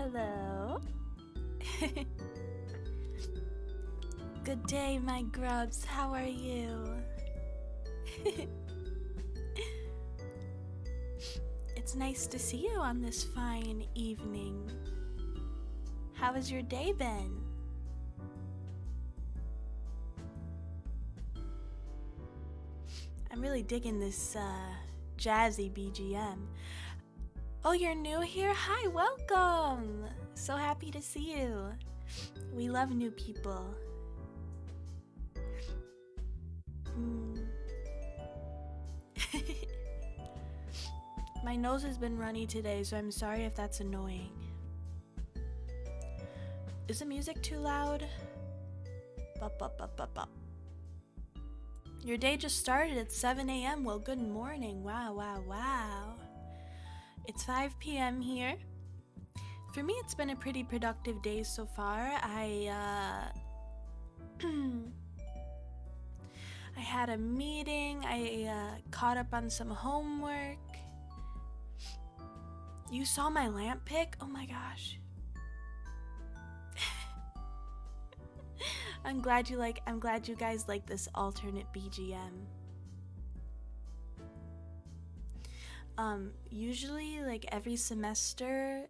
Hello. Good day, my grubs. How are you? It's nice to see you on this fine evening. How has your day been? I'm really digging this jazzy BGM. Oh, you're new here? Hi, welcome! So happy to see you. We love new people. My nose has been runny today, so I'm sorry if that's annoying. Is the music too loud? Bop, bop, bop, bop, bop. Your day just started at 7 a.m. Well, good morning. Wow, wow, wow. It's 5 p.m. here. For me, it's been a pretty productive day so far. I had a meeting. I caught up on some homework. You saw my lamp pic? Oh my gosh. I'm glad you guys like this alternate BGM. Usually like every semester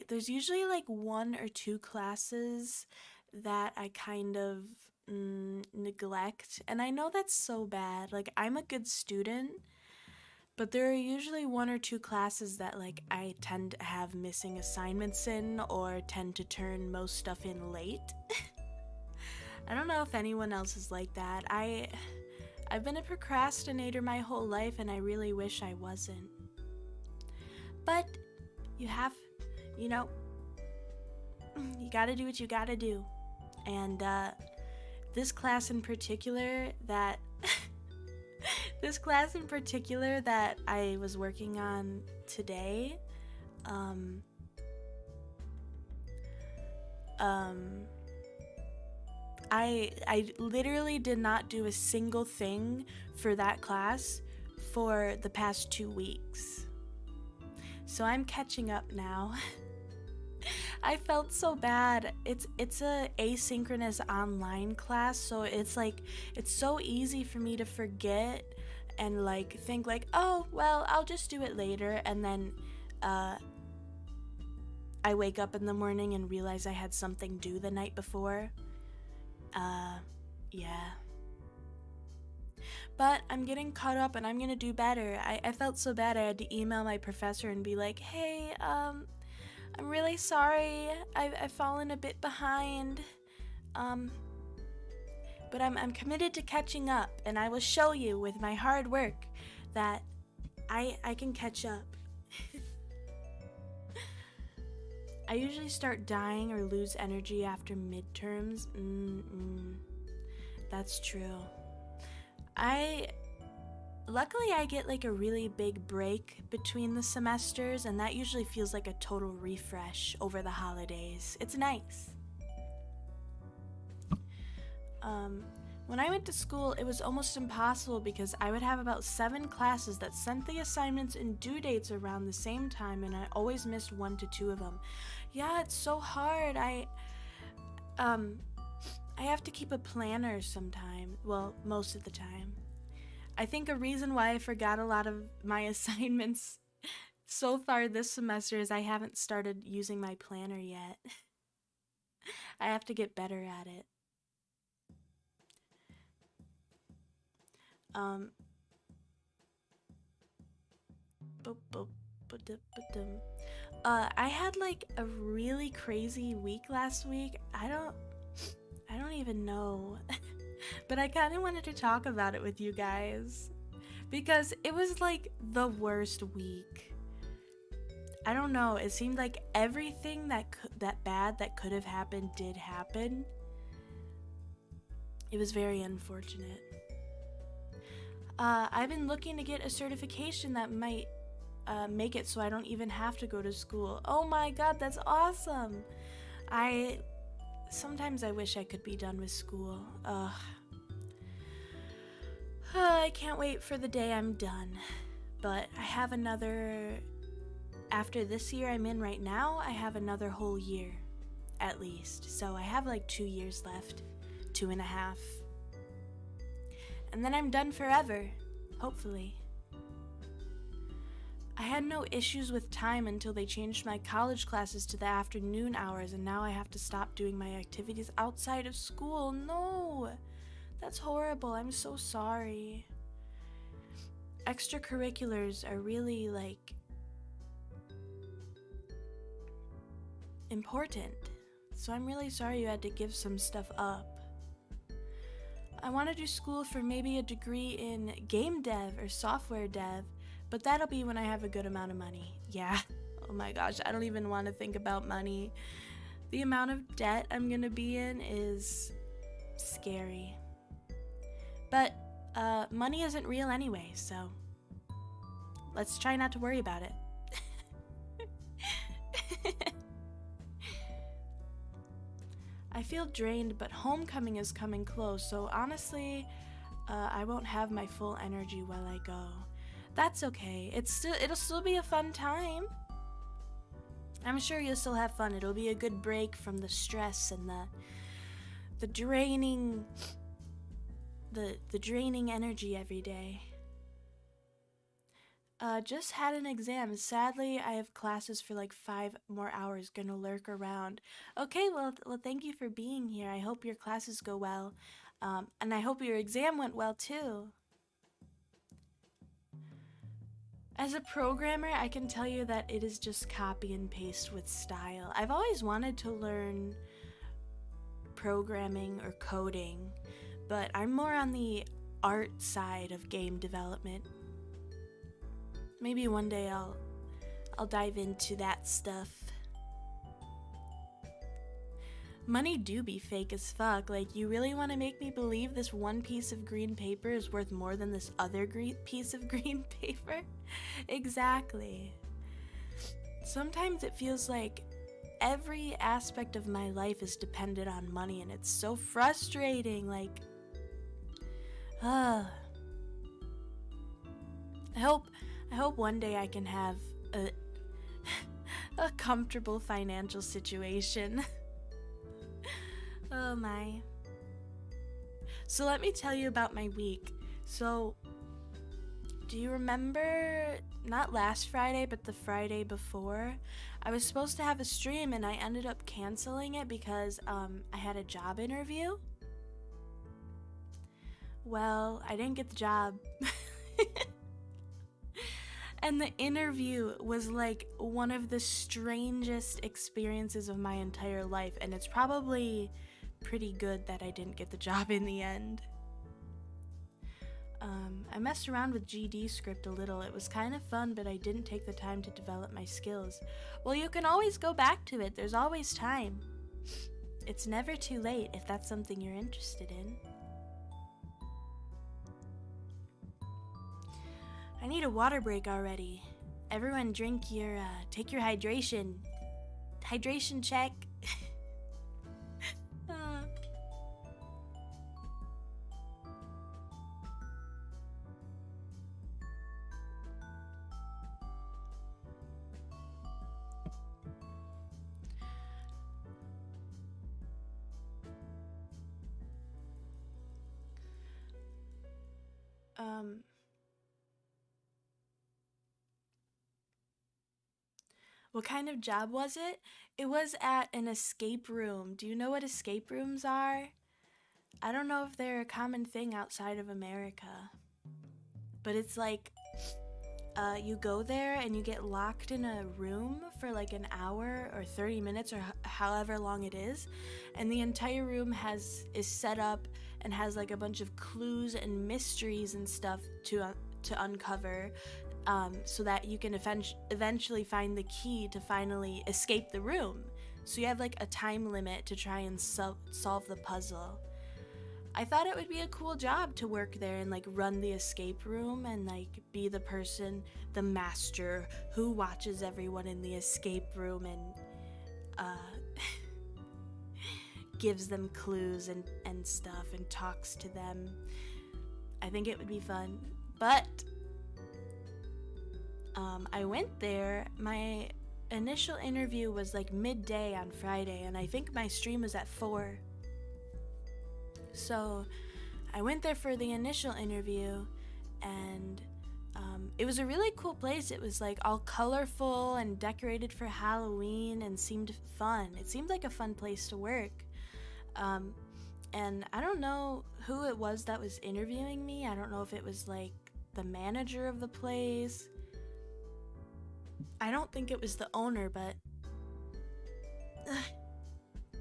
there's usually like 1 or 2 classes that I kind of neglect, and I know that's so bad. Like, I'm a good student, but there are usually 1 or 2 classes that like I tend to have missing assignments in, or tend to turn most stuff in late. I don't know if anyone else is like that. I've been a procrastinator my whole life, and I really wish I wasn't. But you gotta do what you gotta do. And this class in particular that I was working on today, I literally did not do a single thing for that class for the past 2 weeks. So I'm catching up now. I felt so bad. It's a asynchronous online class, so it's so easy for me to forget and like think like, oh well, I'll just do it later, and then I wake up in the morning and realize I had something due the night before. Yeah. But I'm getting caught up and I'm gonna do better. I felt so bad I had to email my professor and be like, hey, I'm really sorry. I've fallen a bit behind. But I'm committed to catching up, and I will show you with my hard work that I can catch up. I usually start dying or lose energy after midterms. That's true. Luckily I get like a really big break between the semesters, and that usually feels like a total refresh over the holidays. It's nice. When I went to school, it was almost impossible because I would have about 7 classes that sent the assignments and due dates around the same time, and I always missed 1 to 2 of them. Yeah, it's so hard. I have to keep a planner sometime. Well, most of the time. I think a reason why I forgot a lot of my assignments so far this semester is I haven't started using my planner yet. I have to get better at it. I had like a really crazy week last week. I don't even know. But I kind of wanted to talk about it with you guys because it was like the worst week. I don't know, it seemed like everything that bad that could have happened did happen. It was very unfortunate. I've been looking to get a certification that might make it so I don't even have to go to school. Oh my god, that's awesome! Sometimes I wish I could be done with school. I can't wait for the day I'm done. But I have another after this year I'm in right now, I have another whole year, at least. So I have like 2 years left, 2.5. And then I'm done forever, hopefully. I had no issues with time until they changed my college classes to the afternoon hours, and now I have to stop doing my activities outside of school. No! That's horrible. I'm so sorry. Extracurriculars are really, important. So I'm really sorry you had to give some stuff up. I want to do school for maybe a degree in game dev or software dev, but that'll be when I have a good amount of money. Yeah. Oh my gosh, I don't even want to think about money. The amount of debt I'm gonna be in is scary. But money isn't real anyway, so let's try not to worry about it. I feel drained, but homecoming is coming close, so honestly, I won't have my full energy while I go. That's okay. It'll still be a fun time. I'm sure you'll still have fun. It'll be a good break from the stress and the draining energy every day. Just had an exam. Sadly, I have classes for like 5 more hours. Gonna lurk around. Okay, well, thank you for being here. I hope your classes go well. And I hope your exam went well too. As a programmer, I can tell you that it is just copy and paste with style. I've always wanted to learn programming or coding, but I'm more on the art side of game development. Maybe one day I'll dive into that stuff. Money do be fake as fuck. Like, you really want to make me believe this one piece of green paper is worth more than this other piece of green paper? Exactly. Sometimes it feels like every aspect of my life is dependent on money, and it's so frustrating. Like, I hope one day I can have a comfortable financial situation. Oh my. So let me tell you about my week. So, do you remember, not last Friday, but the Friday before? I was supposed to have a stream and I ended up canceling it because I had a job interview. Well, I didn't get the job. And the interview was like one of the strangest experiences of my entire life, and it's probably pretty good that I didn't get the job in the end. I messed around with GD script a little. It was kind of fun, but I didn't take the time to develop my skills. Well, you can always go back to it. There's always time. It's never too late if that's something you're interested in. I need a water break already. Everyone take your hydration. Hydration check. What kind of job was it? It was at an escape room. Do you know what escape rooms are? I don't know if they're a common thing outside of America. But it's like, you go there and you get locked in a room for like an hour or 30 minutes or however long it is. And the entire room is set up and has like a bunch of clues and mysteries and stuff to uncover. So that you can eventually find the key to finally escape the room. So you have like a time limit to try and solve the puzzle. I thought it would be a cool job to work there and like run the escape room and like be the person, the master who watches everyone in the escape room and gives them clues and stuff and talks to them. I think it would be fun. But I went there. My initial interview was like midday on Friday, and I think my stream was at 4. So I went there for the initial interview, and it was a really cool place. It was like all colorful and decorated for Halloween and seemed fun. It seemed like a fun place to work. And I don't know who it was that was interviewing me. I don't know if it was like the manager of the place. I don't think it was the owner, but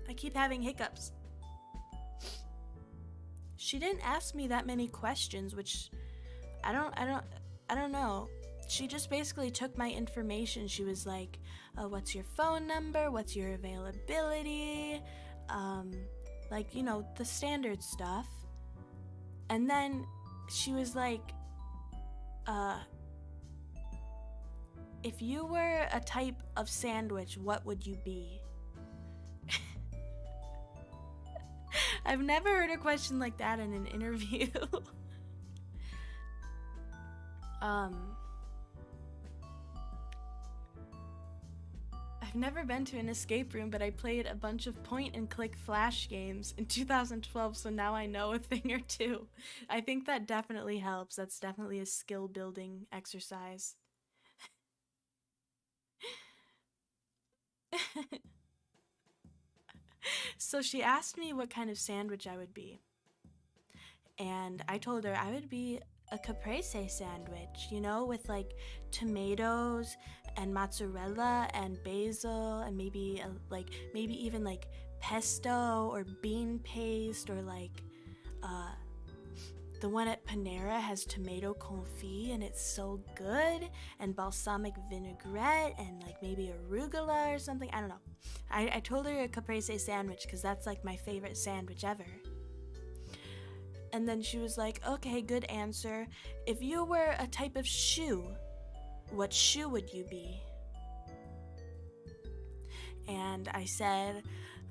I keep having hiccups. She didn't ask me that many questions, which I don't know. She just basically took my information. She was like, what's your phone number? What's your availability? Like, you know, the standard stuff. And then she was like, if you were a type of sandwich, what would you be? I've never heard a question like that in an interview. I've never been to an escape room, but I played a bunch of point-and-click flash games in 2012, so now I know a thing or two. I think that definitely helps. That's definitely a skill-building exercise. So she asked me what kind of sandwich I would be. And I told her I would be a caprese sandwich, you know, with like tomatoes and mozzarella and basil and maybe even like pesto or bean paste, or like the one at Panera has tomato confit and it's so good, and balsamic vinaigrette and like maybe arugula or something. I don't know. I told her a caprese sandwich because that's like my favorite sandwich ever. And then she was like, okay, good answer. If you were a type of shoe, what shoe would you be? And I said,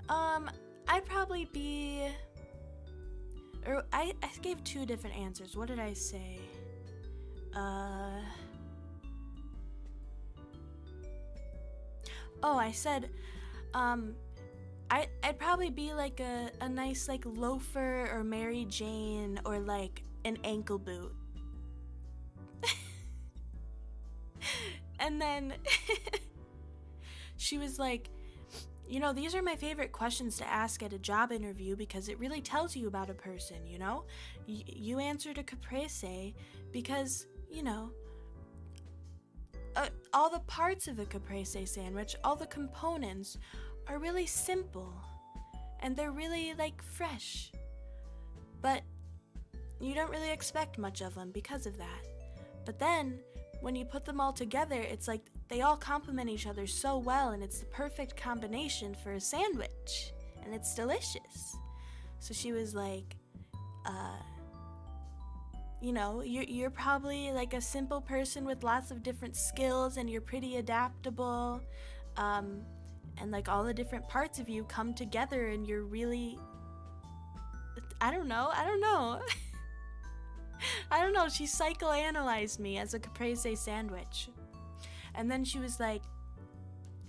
I'd probably be... Or I gave 2 different answers. What did I say? I said, I'd probably be like a nice like loafer or Mary Jane or like an ankle boot. And then she was like, you know, these are my favorite questions to ask at a job interview because it really tells you about a person, you know? You answered a caprese because, you know, all the parts of a caprese sandwich, all the components are really simple and they're really like fresh, but you don't really expect much of them because of that. But then when you put them all together, it's like they all complement each other so well, and it's the perfect combination for a sandwich, and it's delicious. So she was like, you know, you're probably like a simple person with lots of different skills, and you're pretty adaptable, and like all the different parts of you come together, and you're really, I don't know. I don't know, she psychoanalyzed me as a caprese sandwich. And then she was like,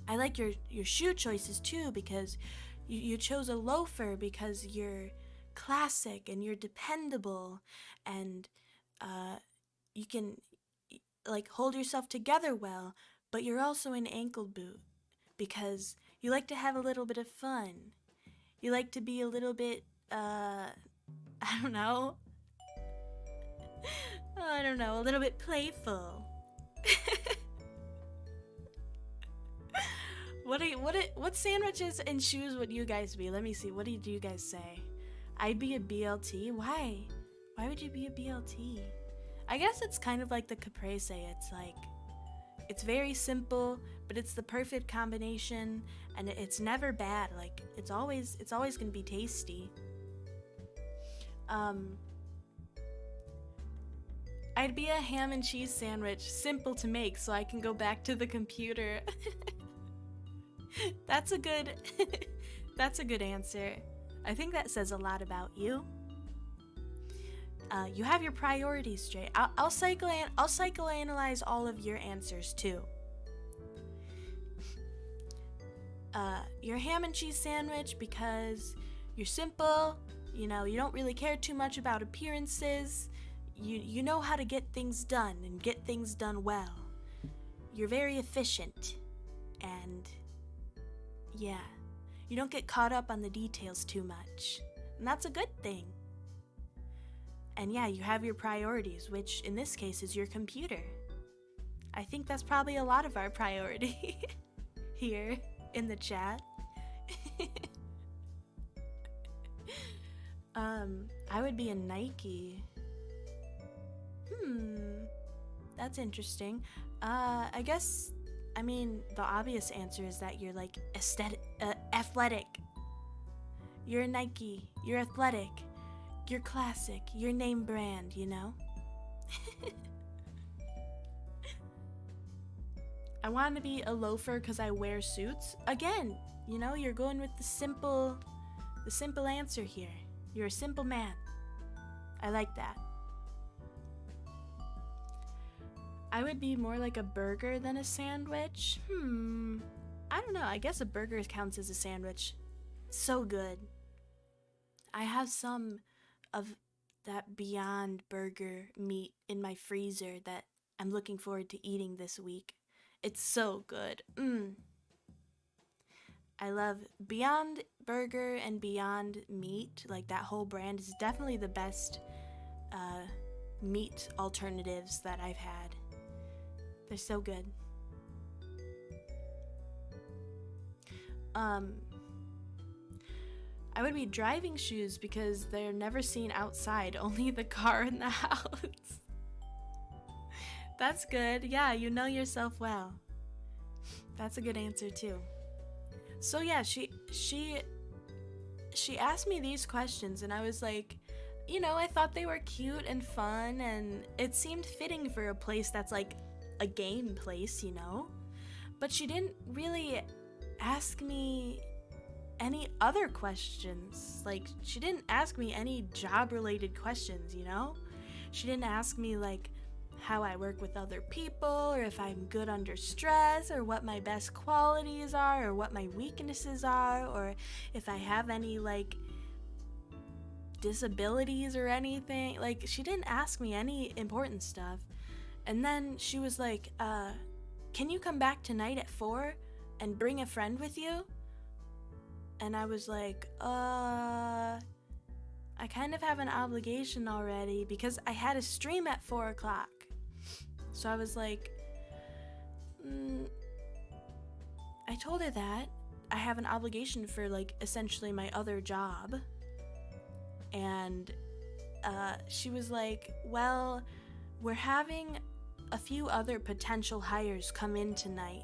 I like your shoe choices too, because you chose a loafer because you're classic and you're dependable, and you can like hold yourself together well, but you're also an ankle boot because you like to have a little bit of fun. You like to be a little bit, I don't know, a little bit playful. What sandwiches and shoes would you guys be? Let me see. What did you guys say? I'd be a BLT. Why? Why would you be a BLT? I guess it's kind of like the caprese. It's like, it's very simple, but it's the perfect combination, and it's never bad. Like it's always gonna be tasty. I'd be a ham and cheese sandwich, simple to make, so I can go back to the computer. That's a good answer. I think that says a lot about you. You have your priorities straight. I'll psychoanalyze all of your answers too. Your ham and cheese sandwich because you're simple. You know, you don't really care too much about appearances. You know how to get things done and get things done well. You're very efficient. And yeah, you don't get caught up on the details too much. And that's a good thing. And yeah, you have your priorities, which in this case is your computer. I think that's probably a lot of our priority here in the chat. I would be a Nike. That's interesting. I guess, I mean, the obvious answer is that you're like athletic. You're a Nike. You're athletic. You're classic. You're name brand, you know? I want to be a loafer because I wear suits. Again, you know, you're going with the simple answer here. You're a simple man. I like that. I would be more like a burger than a sandwich. I don't know. I guess a burger counts as a sandwich. So good. I have some of that Beyond Burger meat in my freezer that I'm looking forward to eating this week. It's so good. I love Beyond Burger and Beyond Meat. Like, that whole brand is definitely the best meat alternatives that I've had. They're so good. I would be driving shoes because they're never seen outside, only the car in the house. That's good. Yeah, you know yourself well. That's a good answer too. So yeah, she asked me these questions and I was like, you know, I thought they were cute and fun and it seemed fitting for a place that's like a game place, you know? But she didn't really ask me any other questions. Like, she didn't ask me any job-related questions, you know? She didn't ask me, like, how I work with other people, or if I'm good under stress, or what my best qualities are, or what my weaknesses are, or if I have any, like, disabilities or anything. Like, she didn't ask me any important stuff. And then she was like, can you come back tonight at 4 and bring a friend with you? And I was like, I kind of have an obligation already because I had a stream at 4 o'clock. So I was like, I told her that I have an obligation for, like, essentially my other job. And she was like, well, we're having a few other potential hires come in tonight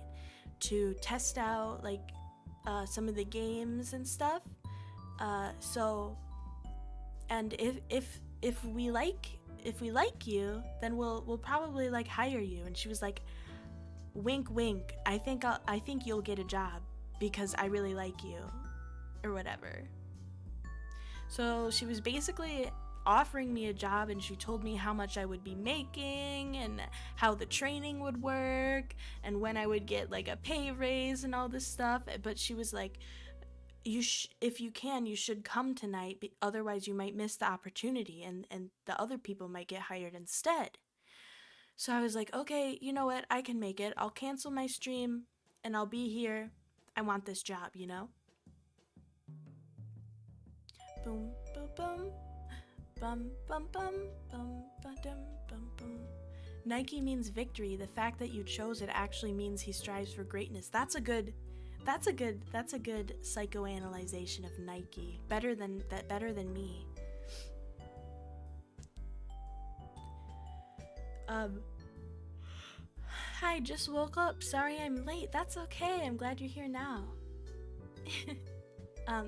to test out, like, some of the games and stuff. So, and if we like you, then we'll probably, like, hire you. And she was like, wink wink, I think you'll get a job because I really like you, or whatever. So she was basically offering me a job, and she told me how much I would be making and how the training would work and when I would get, like, a pay raise and all this stuff. But she was like, if you can, you should come tonight, otherwise you might miss the opportunity and the other people might get hired instead. So I was like, okay, you know what, I can make it. I'll cancel my stream and I'll be here. I want this job, you know? Boom, boom, boom. Bum, bum, bum, bum, ba-dum, bum, bum. Nike means victory. The fact that you chose it actually means he strives for greatness. That's a good psychoanalyzation of Nike. Better than me. Hi, just woke up. Sorry I'm late. That's okay. I'm glad you're here now.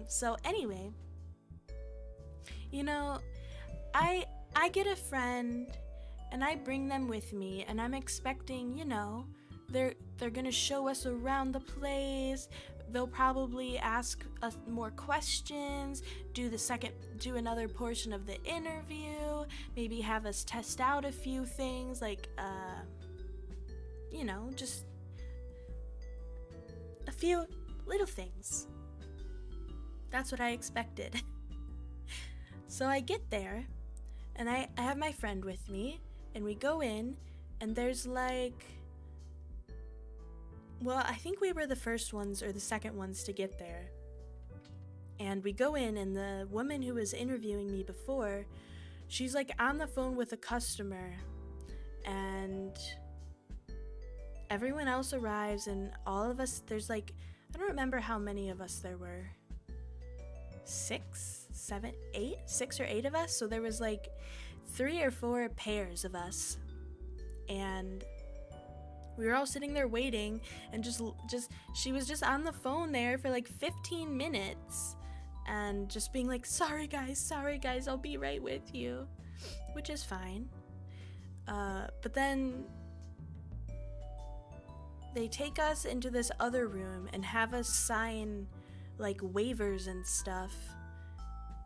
So anyway, you know, I get a friend and I bring them with me and I'm expecting, you know, they're gonna show us around the place. they'll probably ask us more questions, do another portion of the interview, maybe have us test out a few things, like, just a few little things. That's what I expected. So I get there, and I have my friend with me, and we go in, and there's like, well, I think we were the first ones or the second ones to get there. And we go in, and the woman who was interviewing me before, she's like on the phone with a customer, and everyone else arrives, and all of us, there's like, I don't remember how many of us there were. 6 or 8 of us. So there was like 3 or 4 pairs of us, and we were all sitting there waiting, and just she was just on the phone there for like 15 minutes and just being like, sorry guys, I'll be right with you, which is fine. But then they take us into this other room and have us sign like waivers and stuff.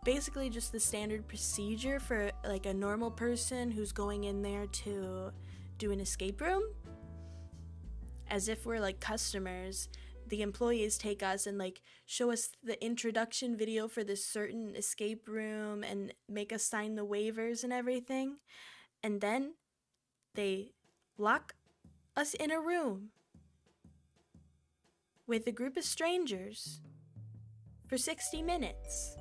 Basically just the standard procedure for like a normal person who's going in there to do an escape room. As if we're like customers, the employees take us and like show us the introduction video for this certain escape room and make us sign the waivers and everything. And then they lock us in a room with a group of strangers for 60 minutes.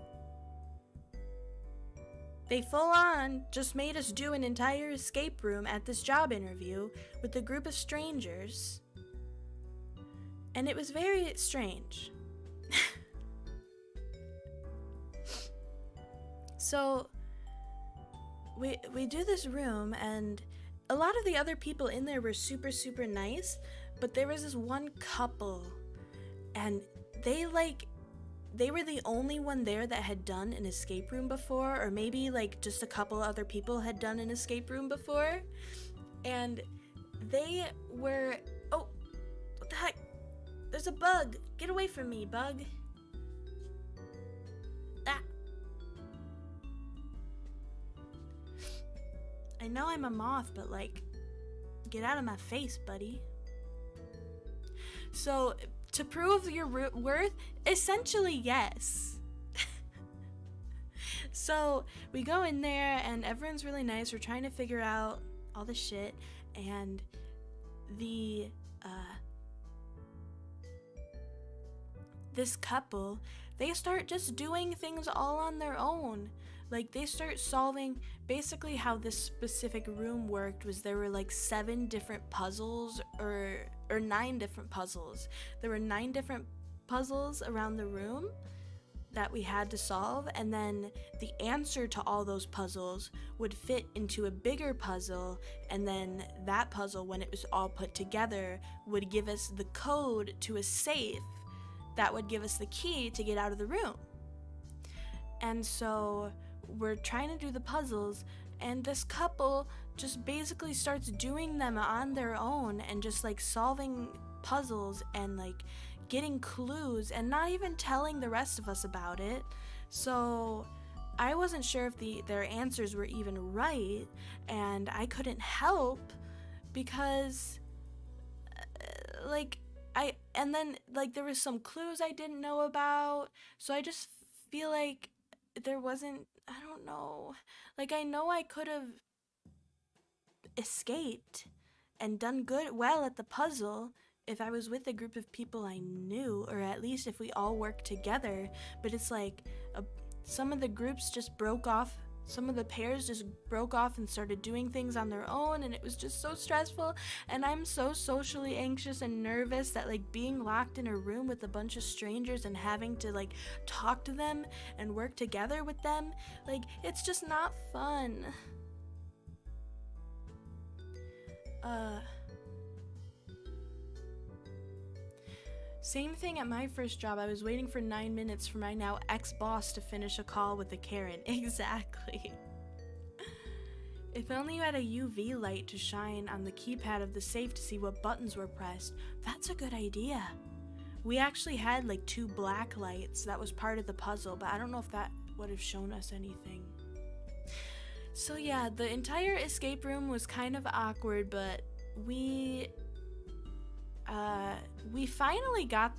They full on just made us do an entire escape room at this job interview with a group of strangers. And it was very strange. So we do this room, and a lot of the other people in there were super, super nice, but there was this one couple, and they were the only one there that had done an escape room before, or maybe like just a couple other people had done an escape room before, and they were, oh, what the heck? There's a bug! Get away from me, bug! Ah! I know I'm a moth, but like, get out of my face, buddy. So, to prove your worth, essentially yes. So, we go in there, and everyone's really nice. We're trying to figure out all the shit, and this couple, they start just doing things all on their own. Like, they start solving, basically how this specific room worked was there were like 7 different puzzles, or 9 different puzzles. There were 9 different puzzles around the room that we had to solve, and then the answer to all those puzzles would fit into a bigger puzzle, and then that puzzle, when it was all put together, would give us the code to a safe that would give us the key to get out of the room. And so we're trying to do the puzzles, and this couple just basically starts doing them on their own and just like solving puzzles and like getting clues and not even telling the rest of us about it. So I wasn't sure if their answers were even right, and I couldn't help because and then there was some clues I didn't know about, so I just feel like there wasn't, I don't know, like I know I could have escaped and done well at the puzzle if I was with a group of people I knew, or at least if we all worked together, but it's like some of the groups just broke off. Some of the pairs just broke off and started doing things on their own, and it was just so stressful, and I'm so socially anxious and nervous that like being locked in a room with a bunch of strangers and having to like talk to them and work together with them, like it's just not fun. Same thing at my first job. I was waiting for 9 minutes for my now ex-boss to finish a call with a Karen. Exactly. If only you had a UV light to shine on the keypad of the safe to see what buttons were pressed. That's a good idea. We actually had like 2 black lights. That was part of the puzzle, but I don't know if that would have shown us anything. So yeah, the entire escape room was kind of awkward, but we finally got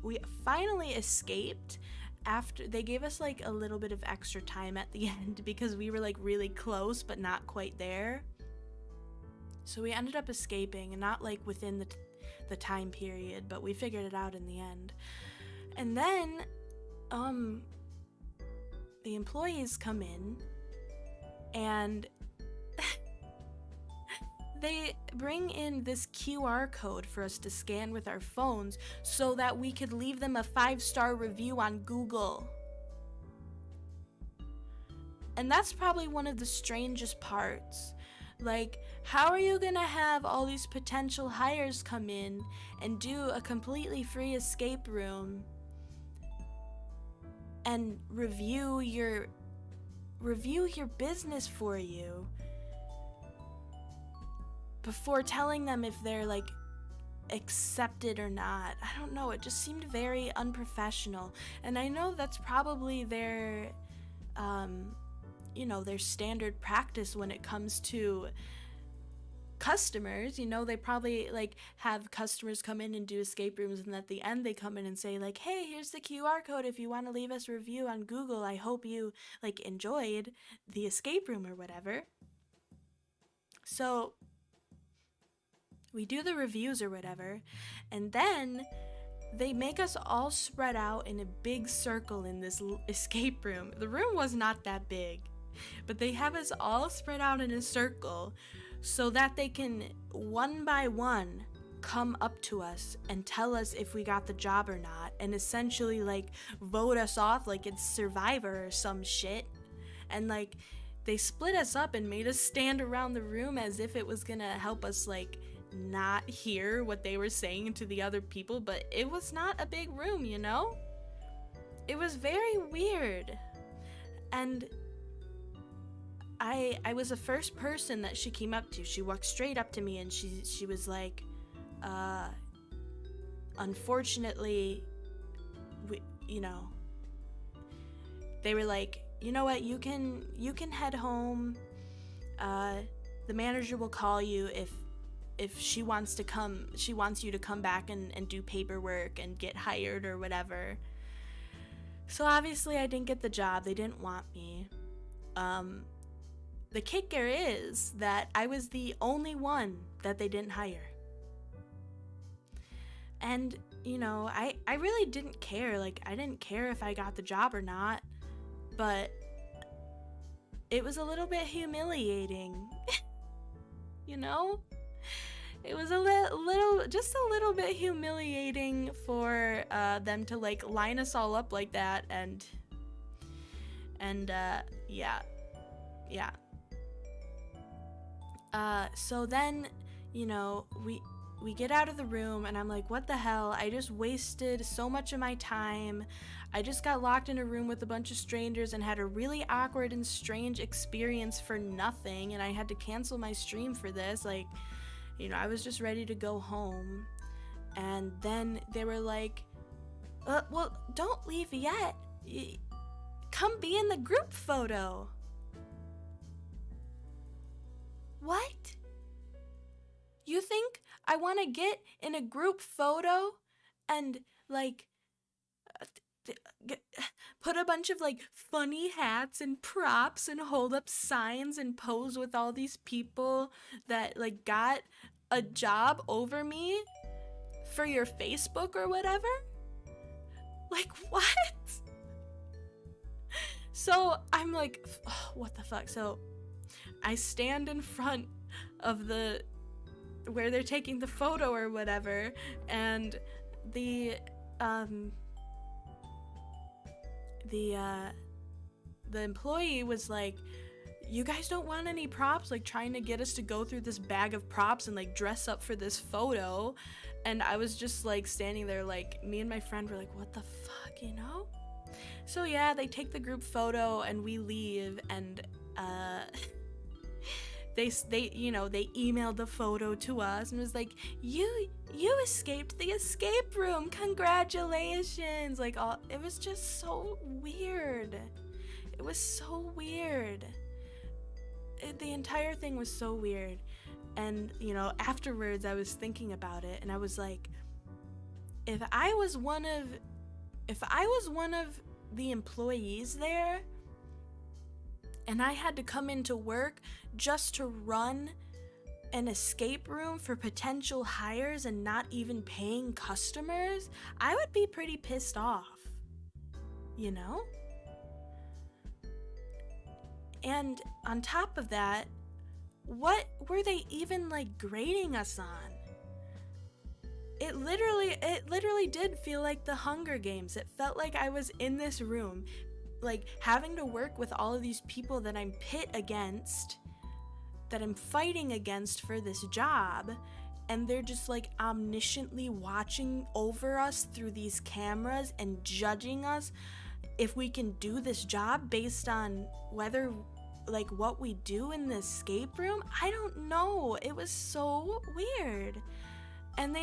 we finally escaped after they gave us like a little bit of extra time at the end because we were like really close but not quite there. So we ended up escaping, and not like within the time period, but we figured it out in the end. And then the employees come in and they bring in this QR code for us to scan with our phones so that we could leave them a 5-star review on Google. And that's probably one of the strangest parts. Like, how are you gonna have all these potential hires come in and do a completely free escape room and review your business for you before telling them if they're like accepted or not? I don't know, it just seemed very unprofessional. And I know that's probably their their standard practice when it comes to customers. They probably like have customers come in and do escape rooms, and at the end they come in and say like, hey, here's the QR code if you want to leave us a review on Google. I hope you like enjoyed the escape room or whatever. So we do the reviews or whatever, and then they make us all spread out in a big circle in this escape room. The room was not that big, but they have us all spread out in a circle so that they can, one by one, come up to us and tell us if we got the job or not, and essentially, like, vote us off like it's Survivor or some shit. And, like, they split us up and made us stand around the room as if it was gonna help us, like, not hear what they were saying to the other people, but it was not a big room, It was very weird. And I was the first person that she came up to. She walked straight up to me and she was like, unfortunately, they were like, you know what, you can head home. The manager will call you if she wants you to come back and do paperwork and get hired or whatever. So obviously I didn't get the job. They didn't want me. The kicker is that I was the only one that they didn't hire. And, I really didn't care. Like, I didn't care if I got the job or not, but it was a little bit humiliating. It was just a little bit humiliating for them to like line us all up like that, and yeah. So then, we get out of the room and I'm like, what the hell? I just wasted so much of my time. I just got locked in a room with a bunch of strangers and had a really awkward and strange experience for nothing, and I had to cancel my stream for this. Like, I was just ready to go home. And then they were like, well, don't leave yet. Come be in the group photo. What? You think I want to get in a group photo and, like, put a bunch of, like, funny hats and props and hold up signs and pose with all these people that, like, got a job over me for your Facebook or whatever? Like, what? So I'm like, oh, what the fuck? So I stand in front of where they're taking the photo or whatever, and the employee was like, you guys don't want any props, like trying to get us to go through this bag of props and like dress up for this photo. And I was just like standing there, like, me and my friend were like, what the fuck, So yeah, they take the group photo and we leave, and they emailed the photo to us and was like, you escaped the escape room, congratulations. Like, all, it was just so weird. It was so weird. The entire thing was so weird. And afterwards I was thinking about it, and I was like, if I was one of the employees there, and I had to come into work just to run an escape room for potential hires and not even paying customers, I would be pretty pissed off, And on top of that, what were they even like grading us on? It literally did feel like the Hunger Games. It felt like I was in this room, like having to work with all of these people that I'm pit against, that I'm fighting against for this job, and they're just like omnisciently watching over us through these cameras and judging us if we can do this job based on whether, like, what we do in the escape room. I don't know. It was so weird. And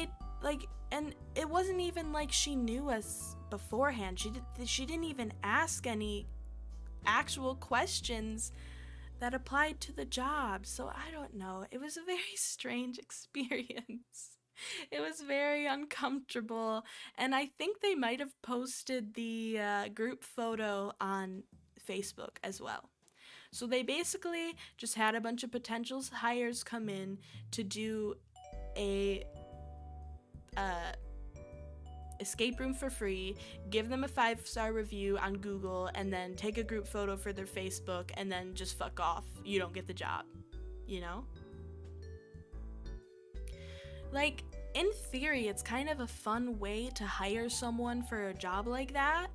and it wasn't even like she knew us beforehand. She didn't even ask any actual questions that applied to the job. So I don't know. It was a very strange experience. It was very uncomfortable. And I think they might have posted the group photo on Facebook as well. So they basically just had a bunch of potential hires come in to do a escape room for free, give them a 5-star review on Google, and then take a group photo for their Facebook, and then just fuck off. You don't get the job, Like, in theory, it's kind of a fun way to hire someone for a job like that,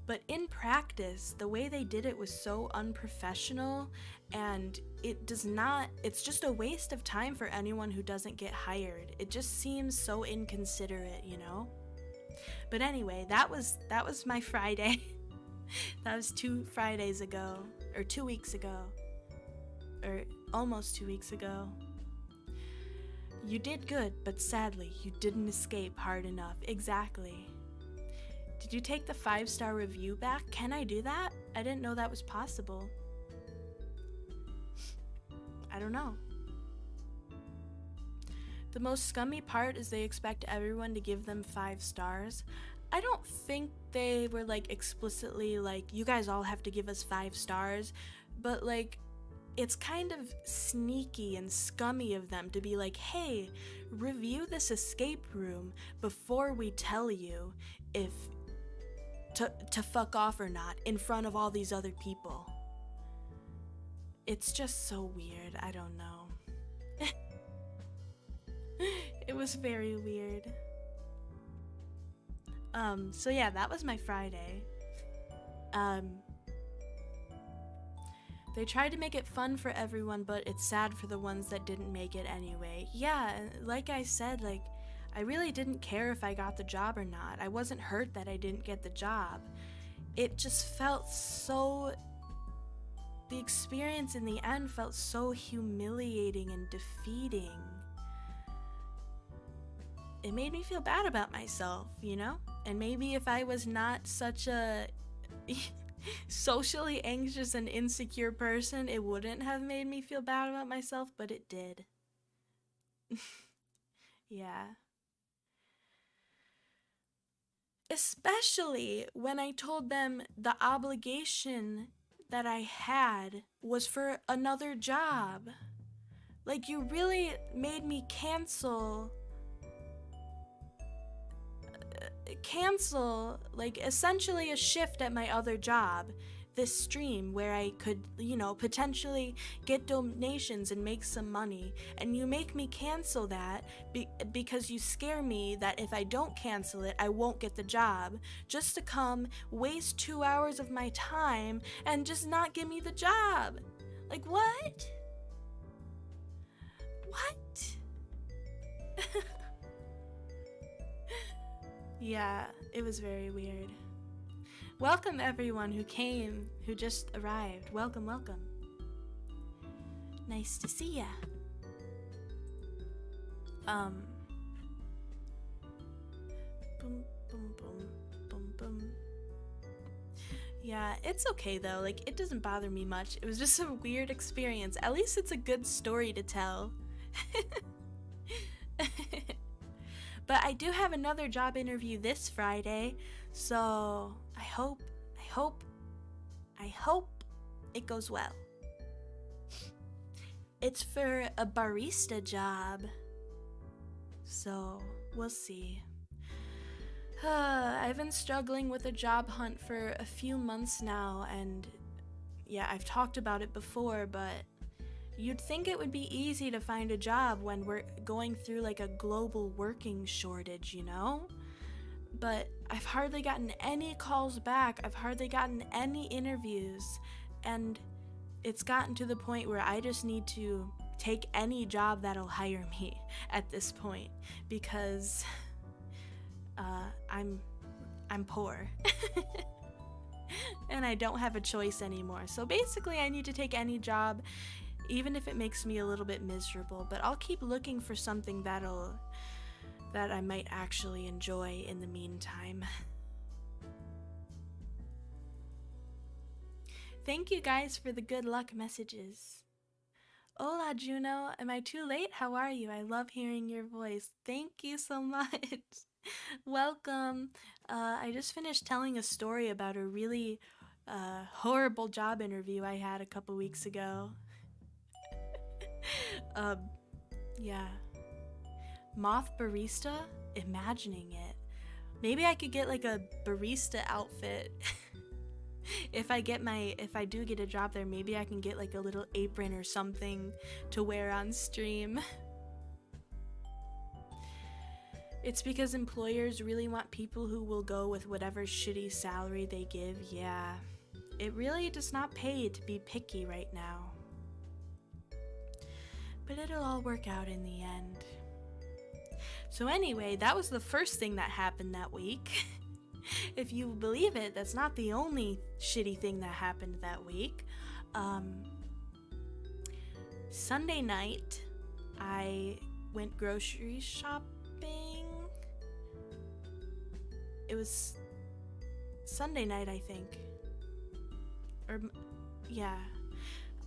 but in practice, the way they did it was so unprofessional, and it's just a waste of time for anyone who doesn't get hired. It just seems so inconsiderate, But anyway, that was my Friday. That was 2 Fridays ago, or 2 weeks ago, or almost 2 weeks ago. You did good, but sadly, you didn't escape hard enough. Exactly. Did you take the 5-star review back? Can I do that? I didn't know that was possible. I don't know. The most scummy part is they expect everyone to give them 5 stars. I don't think they were like explicitly like, you guys all have to give us 5 stars, but like, it's kind of sneaky and scummy of them to be like, hey, review this escape room before we tell you if to fuck off or not in front of all these other people. It's just so weird. I don't know. It was very weird. So yeah, that was my Friday. They tried to make it fun for everyone, but it's sad for the ones that didn't make it anyway. Yeah, like I said, like, I really didn't care if I got the job or not. I wasn't hurt that I didn't get the job. It just felt so... The experience in the end felt so humiliating and defeating. It made me feel bad about myself, And maybe if I was not such a socially anxious and insecure person, it wouldn't have made me feel bad about myself, but it did. Yeah. Especially when I told them the obligation that I had was for another job. Like, you really made me cancel like essentially a shift at my other job, this stream where I could, potentially get donations and make some money, and you make me cancel that because you scare me that if I don't cancel it, I won't get the job, just to come waste 2 hours of my time and just not give me the job. Like, what? What? Yeah, it was very weird. Welcome everyone who came, who just arrived. Welcome, welcome. Nice to see ya. Boom, boom, boom, boom, boom. Yeah, it's okay though. Like, it doesn't bother me much. It was just a weird experience. At least it's a good story to tell. But I do have another job interview this Friday, so I hope it goes well. It's for a barista job, so we'll see. I've been struggling with a job hunt for a few months now, and yeah, I've talked about it before, but you'd think it would be easy to find a job when we're going through like a global working shortage, you know? But I've hardly gotten any calls back, I've hardly gotten any interviews, and it's gotten to the point where I just need to take any job that'll hire me at this point, because I'm poor. And I don't have a choice anymore. So basically I need to take any job, even if it makes me a little bit miserable, but I'll keep looking for something that I might actually enjoy in the meantime. Thank you guys for the good luck messages. Hola, Juno. Am I too late? How are you? I love hearing your voice. Thank you so much. Welcome. I just finished telling a story about a really horrible job interview I had a couple weeks ago. Yeah. Moth barista? Imagining it. Maybe I could get like a barista outfit. If I do get a job there, maybe I can get like a little apron or something to wear on stream. It's because employers really want people who will go with whatever shitty salary they give. Yeah, it really does not pay to be picky right now. But it'll all work out in the end. So anyway, that was the first thing that happened that week. If you believe it, that's not the only shitty thing that happened that week. Sunday night, I went grocery shopping. It was Sunday night, I think. Or, yeah.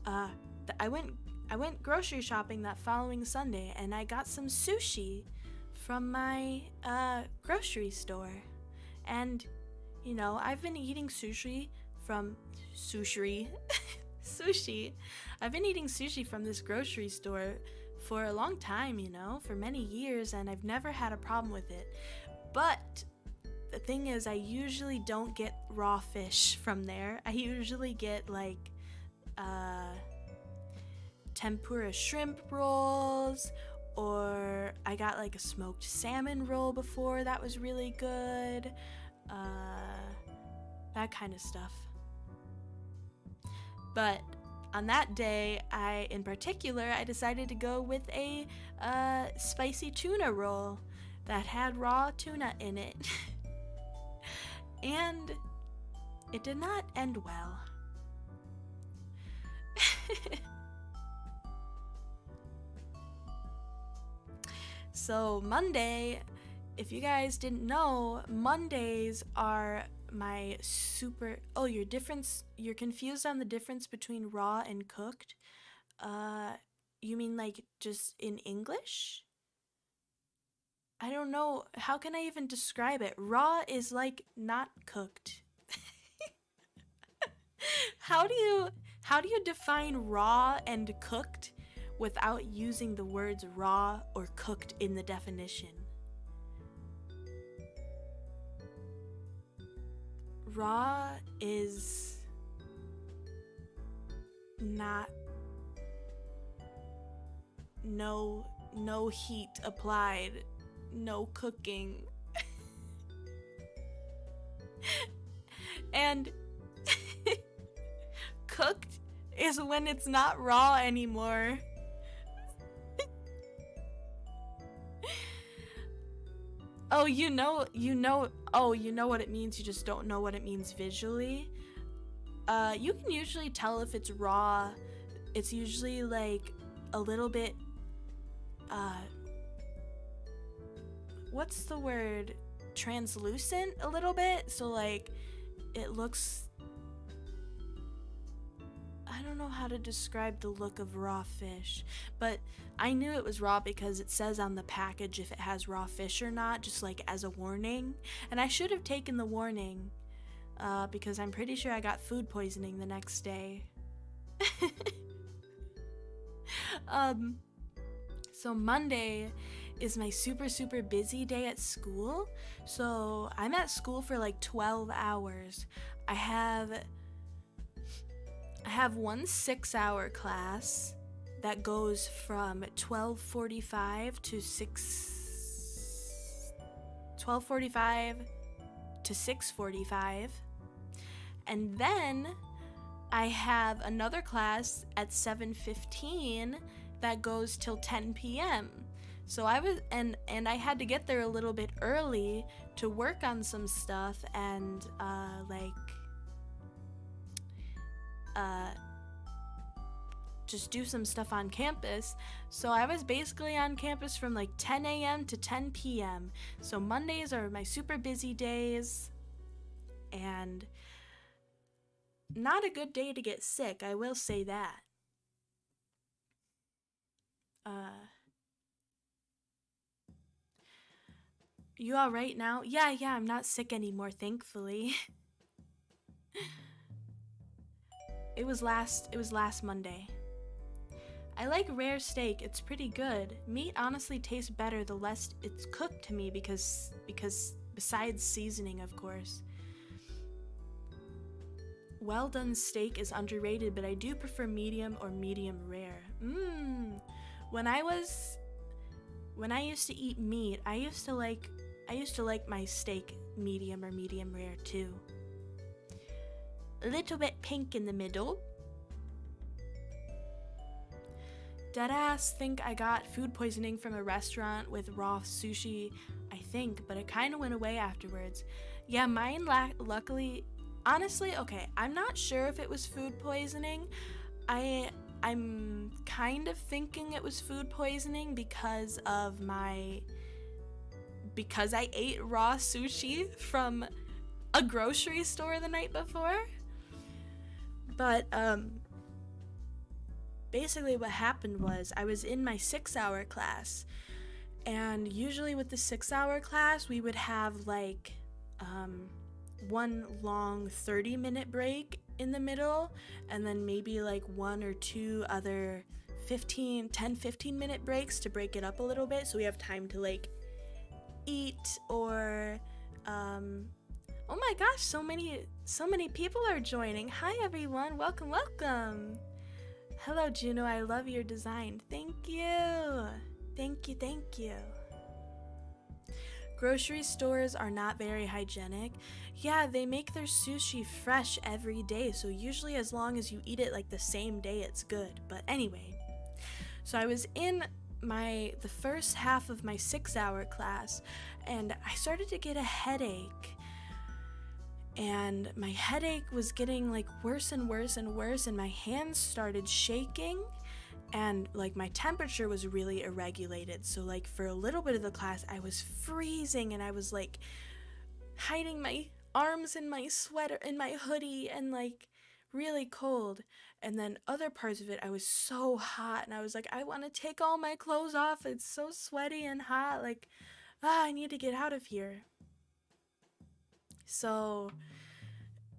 I went grocery shopping that following Sunday, and I got some sushi from my grocery store. And, you know, I've been eating sushi. I've been eating sushi from this grocery store for a long time, you know, for many years, and I've never had a problem with it. But the thing is, I usually don't get raw fish from there. I usually get like tempura shrimp rolls, or I got like a smoked salmon roll before that was really good. That kind of stuff. But on that day, in particular, I decided to go with a spicy tuna roll that had raw tuna in it. And it did not end well. So Monday, if you guys didn't know, Mondays are my super... Oh, you're confused on the difference between raw and cooked? You mean like just in English? I don't know. How can I even describe it? Raw is like not cooked. How do you define raw and cooked without using the words raw or cooked in the definition? Raw is not no heat applied, no cooking. And cooked is when it's not raw anymore. Oh, you know what it means, you just don't know what it means visually. You can usually tell if it's raw it's usually like a little bit, what's the word? Translucent a little bit. So like it looks, I don't know how to describe the look of raw fish, but I knew it was raw because it says on the package if it has raw fish or not, just like as a warning. And I should have taken the warning, because I'm pretty sure I got food poisoning the next day. So Monday is my super busy day at school. So I'm at school for like 12 hours. I have one 6-hour class that goes from 12:45 to 6:45, and then I have another class at 7:15 that goes till 10 p.m. So I was and I had to get there a little bit early to work on some stuff and just do some stuff on campus. So I was basically on campus from like 10 a.m. to 10 p.m. So Mondays are my super busy days, and not a good day to get sick, I will say that. You all right now? Yeah, I'm not sick anymore, thankfully. It was last Monday. I like rare steak. It's pretty good. Meat honestly tastes better the less it's cooked to me because besides seasoning, of course. Well done steak is underrated, but I do prefer medium or medium rare. When I used to eat meat, I used to like my steak medium or medium rare too. A little bit pink in the middle. Deadass think I got food poisoning from a restaurant with raw sushi, I think, but it kind of went away afterwards. Yeah, mine luckily, honestly, okay, I'm not sure if it was food poisoning. I'm kind of thinking it was food poisoning because I ate raw sushi from a grocery store the night before. But basically what happened was I was in my 6-hour class, and usually with the 6-hour class we would have like one long 30-minute break in the middle, and then maybe like one or two other 10-15-minute breaks to break it up a little bit so we have time to like eat or oh my gosh, so many people are joining. Hi everyone, welcome. Hello Juno, I love your design. Thank you. Grocery stores are not very hygienic. Yeah, they make their sushi fresh every day, so usually as long as you eat it like the same day, it's good. But anyway, so I was in the first half of my 6-hour class, and I started to get a headache. And my headache was getting like worse and worse, and my hands started shaking, and like my temperature was really irregulated. So like for a little bit of the class I was freezing, and I was like hiding my arms in my sweater, in my hoodie, and like really cold. And then other parts of it I was so hot, and I was like, I want to take all my clothes off, it's so sweaty and hot, like I need to get out of here. So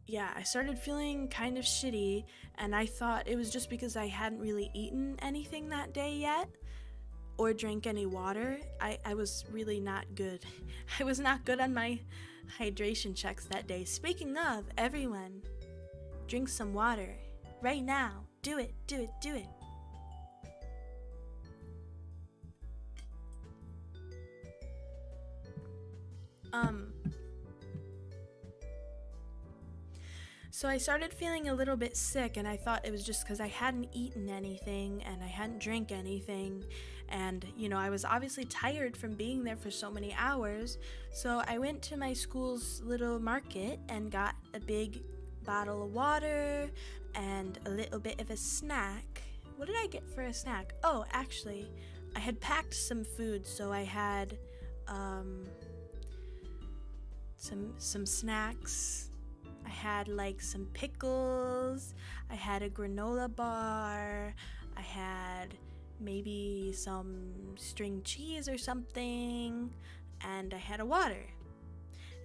yeah, I started feeling kind of shitty, and I thought it was just because I hadn't really eaten anything that day yet or drank any water. I was really not good. I was not good on my hydration checks that day. Speaking of, everyone, drink some water right now. Do it. So I started feeling a little bit sick, and I thought it was just because I hadn't eaten anything and I hadn't drank anything, and I was obviously tired from being there for so many hours. So I went to my school's little market and got a big bottle of water and a little bit of a snack, what did I get for a snack? Oh, actually, I had packed some food, so I had some snacks. I had like some pickles, I had a granola bar, I had maybe some string cheese or something, and I had a water.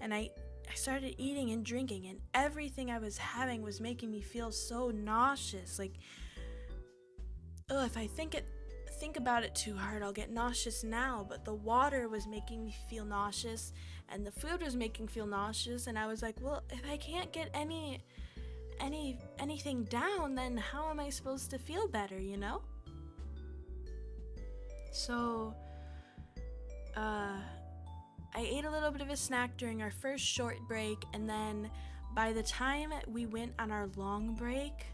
And I started eating and drinking, and everything I was having was making me feel so nauseous. Like, oh, if I think about it too hard, I'll get nauseous now. But the water was making me feel nauseous, and the food was making me feel nauseous. And I was like, well, if I can't get anything down, then how am I supposed to feel better, you know? So, I ate a little bit of a snack during our first short break, and then by the time we went on our long break,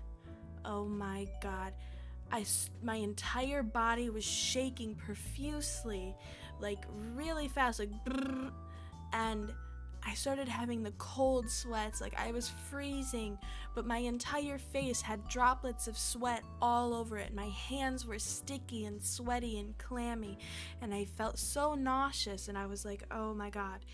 oh my god, my entire body was shaking profusely, like really fast, like brrr, and I started having the cold sweats, like I was freezing, but my entire face had droplets of sweat all over it. My hands were sticky and sweaty and clammy, and I felt so nauseous, and I was like, oh my god.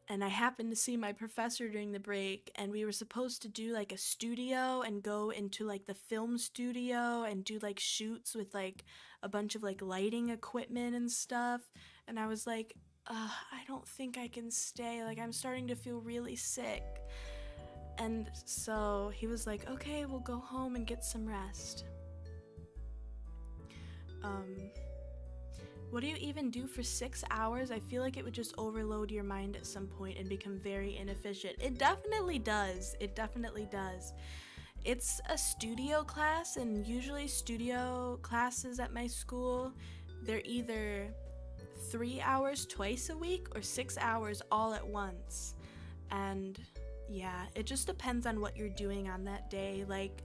And I happened to see my professor during the break, and we were supposed to do like a studio and go into like the film studio and do like shoots with like a bunch of like lighting equipment and stuff. And I was like, I don't think I can stay. Like, I'm starting to feel really sick. And so he was like, okay, we'll go home and get some rest. What do you even do for 6 hours? I feel like it would just overload your mind at some point and become very inefficient. It definitely does. It definitely does. It's a studio class, and usually studio classes at my school, they're either 3 hours twice a week or 6 hours all at once. And yeah, it just depends on what you're doing on that day. Like,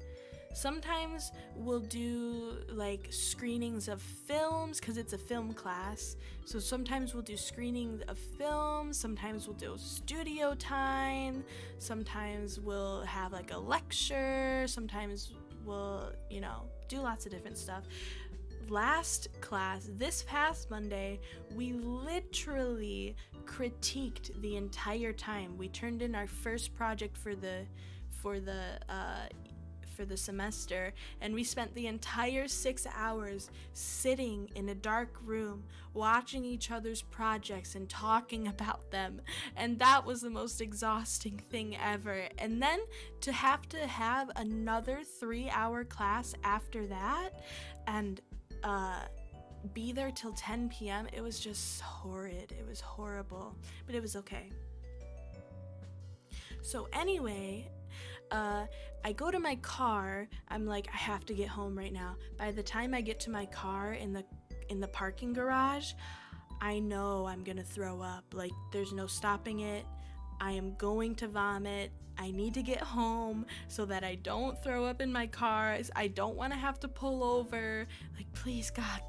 sometimes we'll do like screenings of films because it's a film class. So sometimes we'll do screenings of films, sometimes we'll do studio time, sometimes we'll have like a lecture, sometimes we'll, do lots of different stuff. Last class, this past Monday, we literally critiqued the entire time. We turned in our first project for the semester, and we spent the entire 6 hours sitting in a dark room watching each other's projects and talking about them, and that was the most exhausting thing ever. And then to have another 3-hour class after that and be there till 10 p.m. It was just horrid. It was horrible, but it was okay. So anyway, I go to my car. I'm like, I have to get home right now. By the time I get to my car in the parking garage, I know I'm gonna throw up. Like, there's no stopping it. I am going to vomit. I need to get home so that I don't throw up in my car. I don't want to have to pull over. Like, please, God,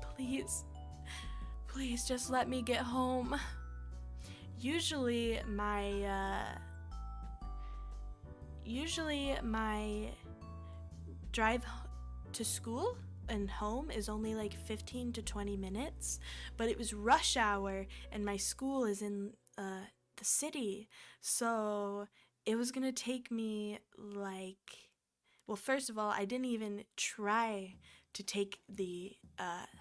please just let me get home. Usually my drive to school and home is only like 15 to 20 minutes, but it was rush hour and my school is in the city, so it was gonna take me first of all, I didn't even try to take the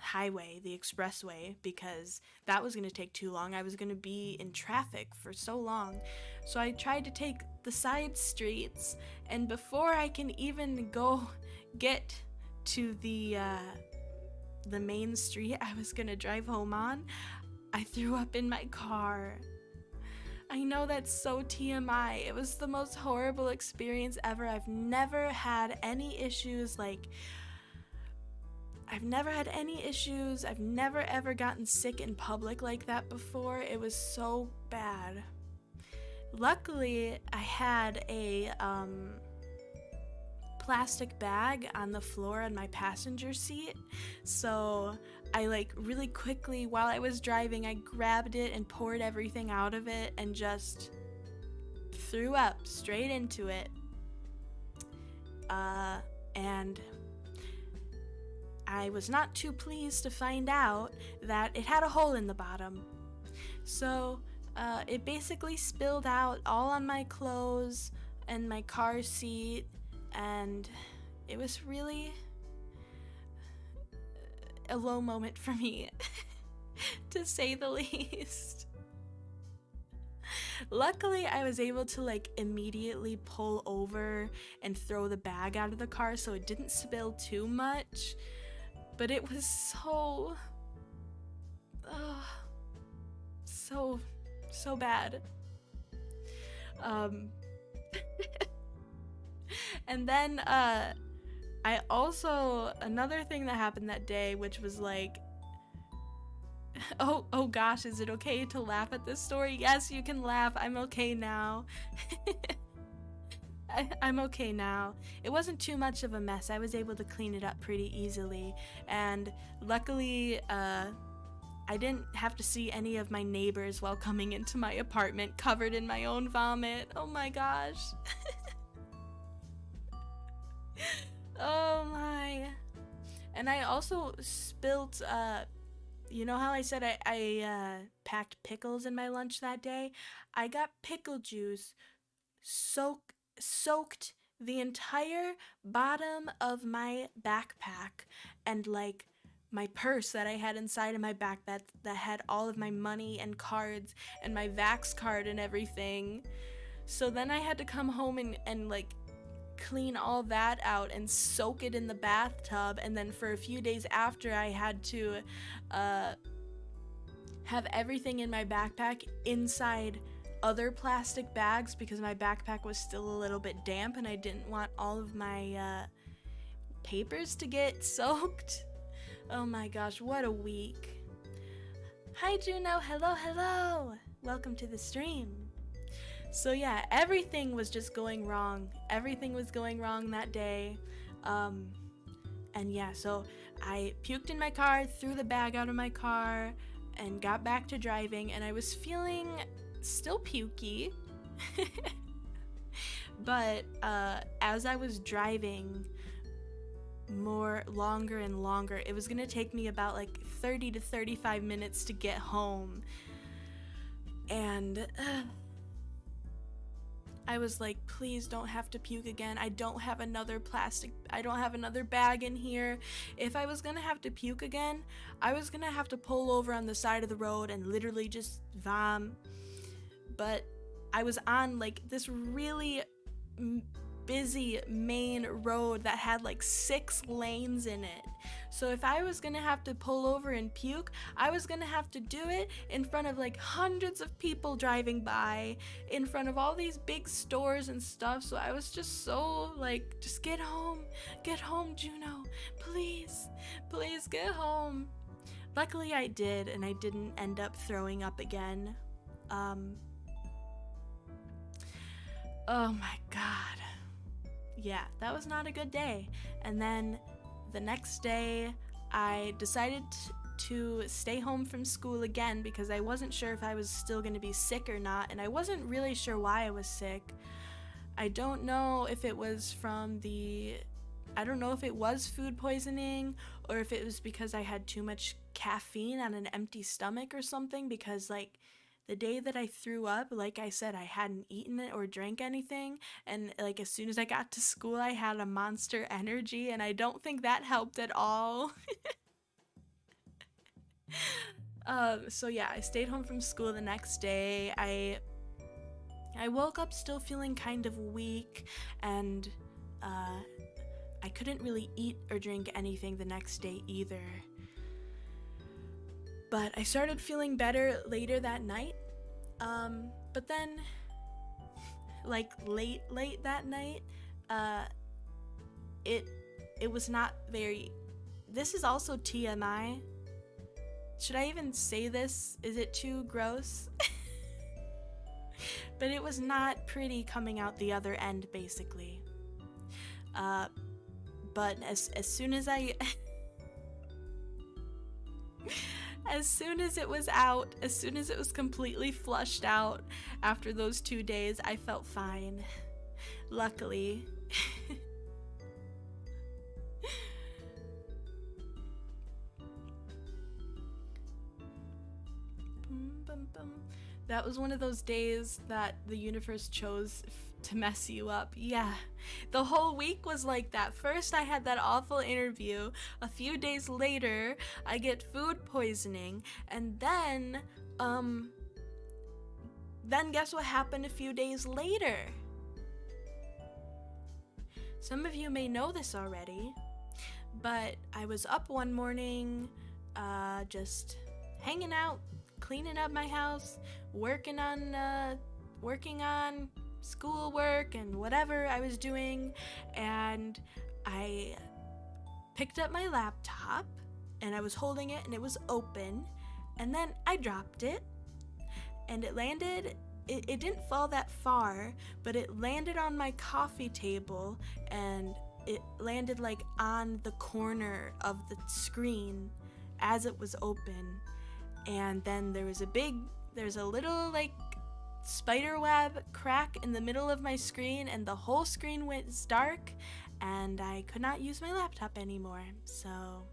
highway, the expressway, because that was gonna take too long. I was gonna be in traffic for so long. So I tried to take the side streets, and before I can even go get to the main street I was gonna drive home on, I threw up in my car. I know that's so TMI. It was the most horrible experience ever. I've never had any issues. I've never ever gotten sick in public like that before. It was so bad. Luckily, I had a plastic bag on the floor on my passenger seat, so I really quickly, while I was driving, I grabbed it and poured everything out of it and just threw up straight into it. And I was not too pleased to find out that it had a hole in the bottom. So it basically spilled out all on my clothes and my car seat, and it was really a low moment for me, to say the least. Luckily, I was able to like immediately pull over and throw the bag out of the car so it didn't spill too much, but it was so bad. And then I also, another thing that happened that day, which was like, oh gosh, is it okay to laugh at this story? Yes, you can laugh. I'm okay now. I'm okay now. It wasn't too much of a mess. I was able to clean it up pretty easily, and luckily I didn't have to see any of my neighbors while coming into my apartment covered in my own vomit. Oh my gosh. Oh my. And I also spilt, you know how I said I packed pickles in my lunch that day? I got pickle juice soaked the entire bottom of my backpack, and like my purse that I had inside of my backpack that had all of my money and cards and my Vax card and everything. So then I had to come home and like clean all that out and soak it in the bathtub, and then for a few days after I had to have everything in my backpack inside other plastic bags because my backpack was still a little bit damp and I didn't want all of my papers to get soaked. Oh my gosh, what a week. Hi Juno, hello. Welcome to the stream. So yeah, everything was just going wrong. Everything was going wrong that day. And yeah, so I puked in my car, threw the bag out of my car, and got back to driving, and I was feeling still pukey. But as I was driving longer and longer, it was gonna take me about like 30 to 35 minutes to get home. And I was like, please don't have to puke again. I don't have another bag in here. If I was gonna have to puke again, I was gonna have to pull over on the side of the road and literally just vom. But I was on like this really busy main road that had like 6 lanes in it. So if I was gonna have to pull over and puke, I was gonna have to do it in front of like hundreds of people driving by, in front of all these big stores and stuff. So I was just so like, just get home, Juno, please get home. Luckily I did, and I didn't end up throwing up again. Oh my god. Yeah, that was not a good day. And then the next day, I decided to stay home from school again because I wasn't sure if I was still going to be sick or not, and I wasn't really sure why I was sick. I don't know if it was food poisoning, or if it was because I had too much caffeine on an empty stomach or something, because like the day that I threw up, like I said, I hadn't eaten it or drank anything, and like as soon as I got to school, I had a Monster Energy, and I don't think that helped at all. So yeah, I stayed home from school the next day. I woke up still feeling kind of weak, and I couldn't really eat or drink anything the next day either. But I started feeling better later that night. But then, like late that night, it was not very. This is also TMI. Should I even say this? Is it too gross? But it was not pretty coming out the other end, basically. But as soon as I. As soon as it was out, as soon as it was completely flushed out after those 2 days, I felt fine. Luckily. was one of those days that the universe chose to mess you up. Yeah, the whole week was like that. First I had that awful interview, a few days later I get food poisoning, and then guess what happened a few days later? Some of you may know this already, but I was up one morning, just hanging out, cleaning up my house, working on schoolwork and whatever I was doing, and I picked up my laptop, and I was holding it, and it was open, and then I dropped it, and it landed. It didn't fall that far, but it landed on my coffee table, and it landed like on the corner of the screen as it was open. And then there's a little like spider web crack in the middle of my screen, and the whole screen went dark, and I could not use my laptop anymore. So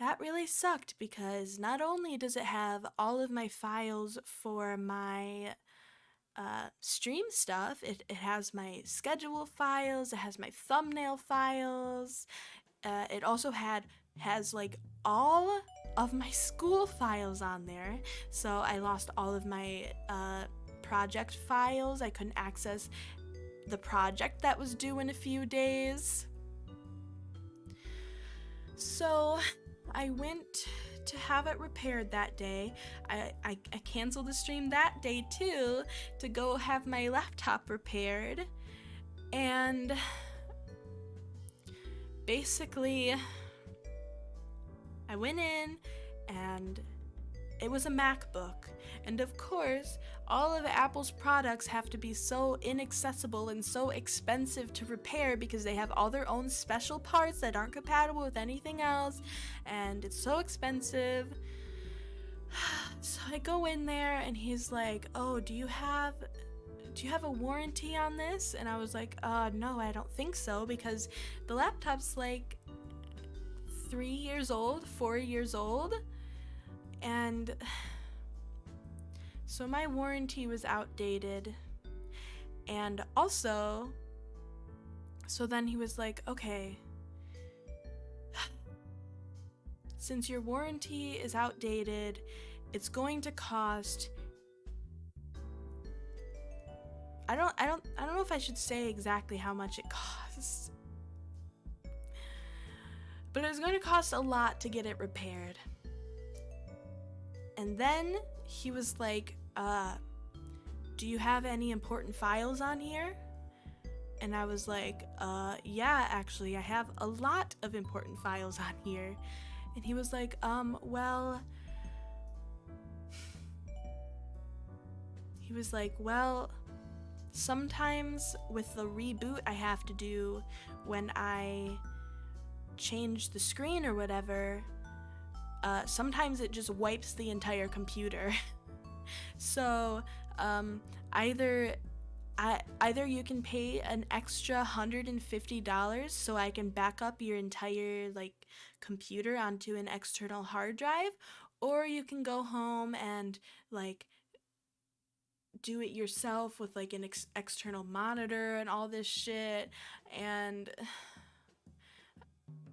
that really sucked, because not only does it have all of my files for my stream stuff, it has my schedule files, it has my thumbnail files, it also has like all of my school files on there. So I lost all of my project files. I couldn't access the project that was due in a few days. So I went to have it repaired that day. I canceled the stream that day too to go have my laptop repaired. And basically, I went in, and it was a MacBook. And of course, all of Apple's products have to be so inaccessible and so expensive to repair, because they have all their own special parts that aren't compatible with anything else, and it's so expensive. So I go in there, and he's like, "Oh, do you have a warranty on this?" And I was like, no, I don't think so, because the laptop's like 3 years old, 4 years old, and so my warranty was outdated. And also, so then he was like, "Okay, since your warranty is outdated, it's going to cost," I don't know if I should say exactly how much it costs, but it was going to cost a lot to get it repaired. And then he was like, "Do you have any important files on here?" And I was like, "Yeah, actually, I have a lot of important files on here." And he was like, well, sometimes with the reboot I have to do when I change the screen or whatever, sometimes it just wipes the entire computer. So either you can pay an extra $150 so I can back up your entire like computer onto an external hard drive, or you can go home and like do it yourself with like an external monitor and all this shit. And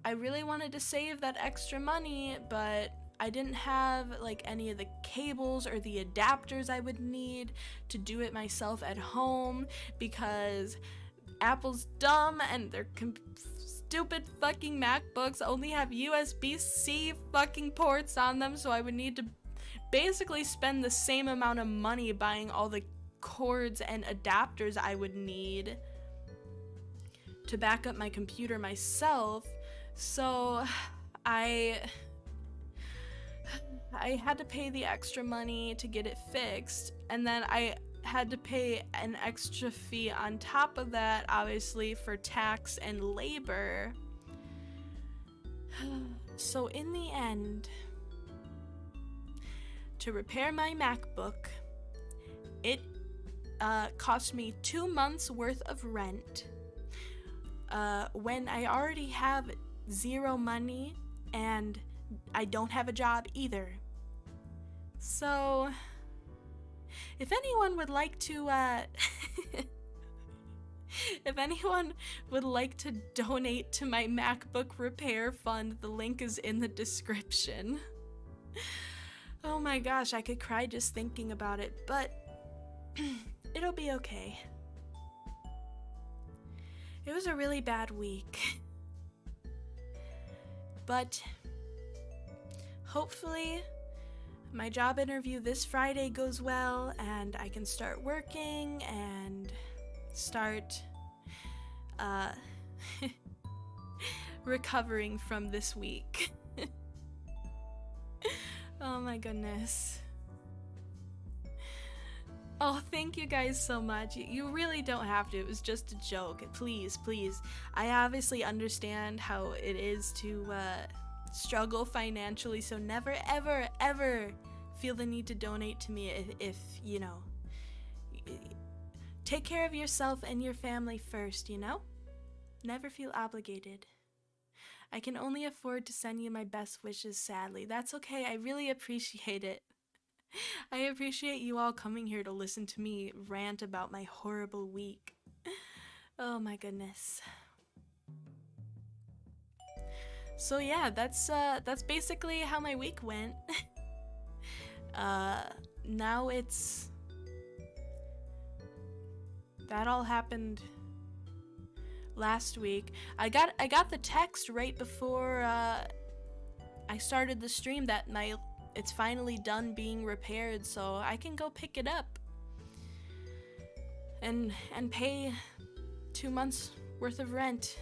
I really wanted to save that extra money, but I didn't have like any of the cables or the adapters I would need to do it myself at home, because Apple's dumb and their stupid fucking MacBooks only have USB-C fucking ports on them, so I would need to basically spend the same amount of money buying all the cords and adapters I would need to back up my computer myself. So I had to pay the extra money to get it fixed, and then I had to pay an extra fee on top of that, obviously, for tax and labor. So in the end, to repair my MacBook, it cost me 2 months worth of rent, when I already have zero money and I don't have a job either. So If anyone would like to, if anyone would like to donate to my MacBook repair fund, the link is in the description. Oh my gosh, I could cry just thinking about it, but it'll be okay. It was a really bad week. But hopefully my job interview this Friday goes well and I can start working and start recovering from this week. Oh my goodness. Oh, thank you guys so much. You really don't have to. It was just a joke. Please, please. I obviously understand how it is to struggle financially, so never, ever, ever feel the need to donate to me if you know. Take care of yourself and your family first, you know? Never feel obligated. I can only afford to send you my best wishes, sadly. That's okay. I really appreciate it. I appreciate you all coming here to listen to me rant about my horrible week. Oh my goodness. So yeah, that's basically how my week went. Now it's... That all happened last week. I got the text right before I started the stream that it's finally done being repaired, so I can go pick it up and pay 2 months worth of rent.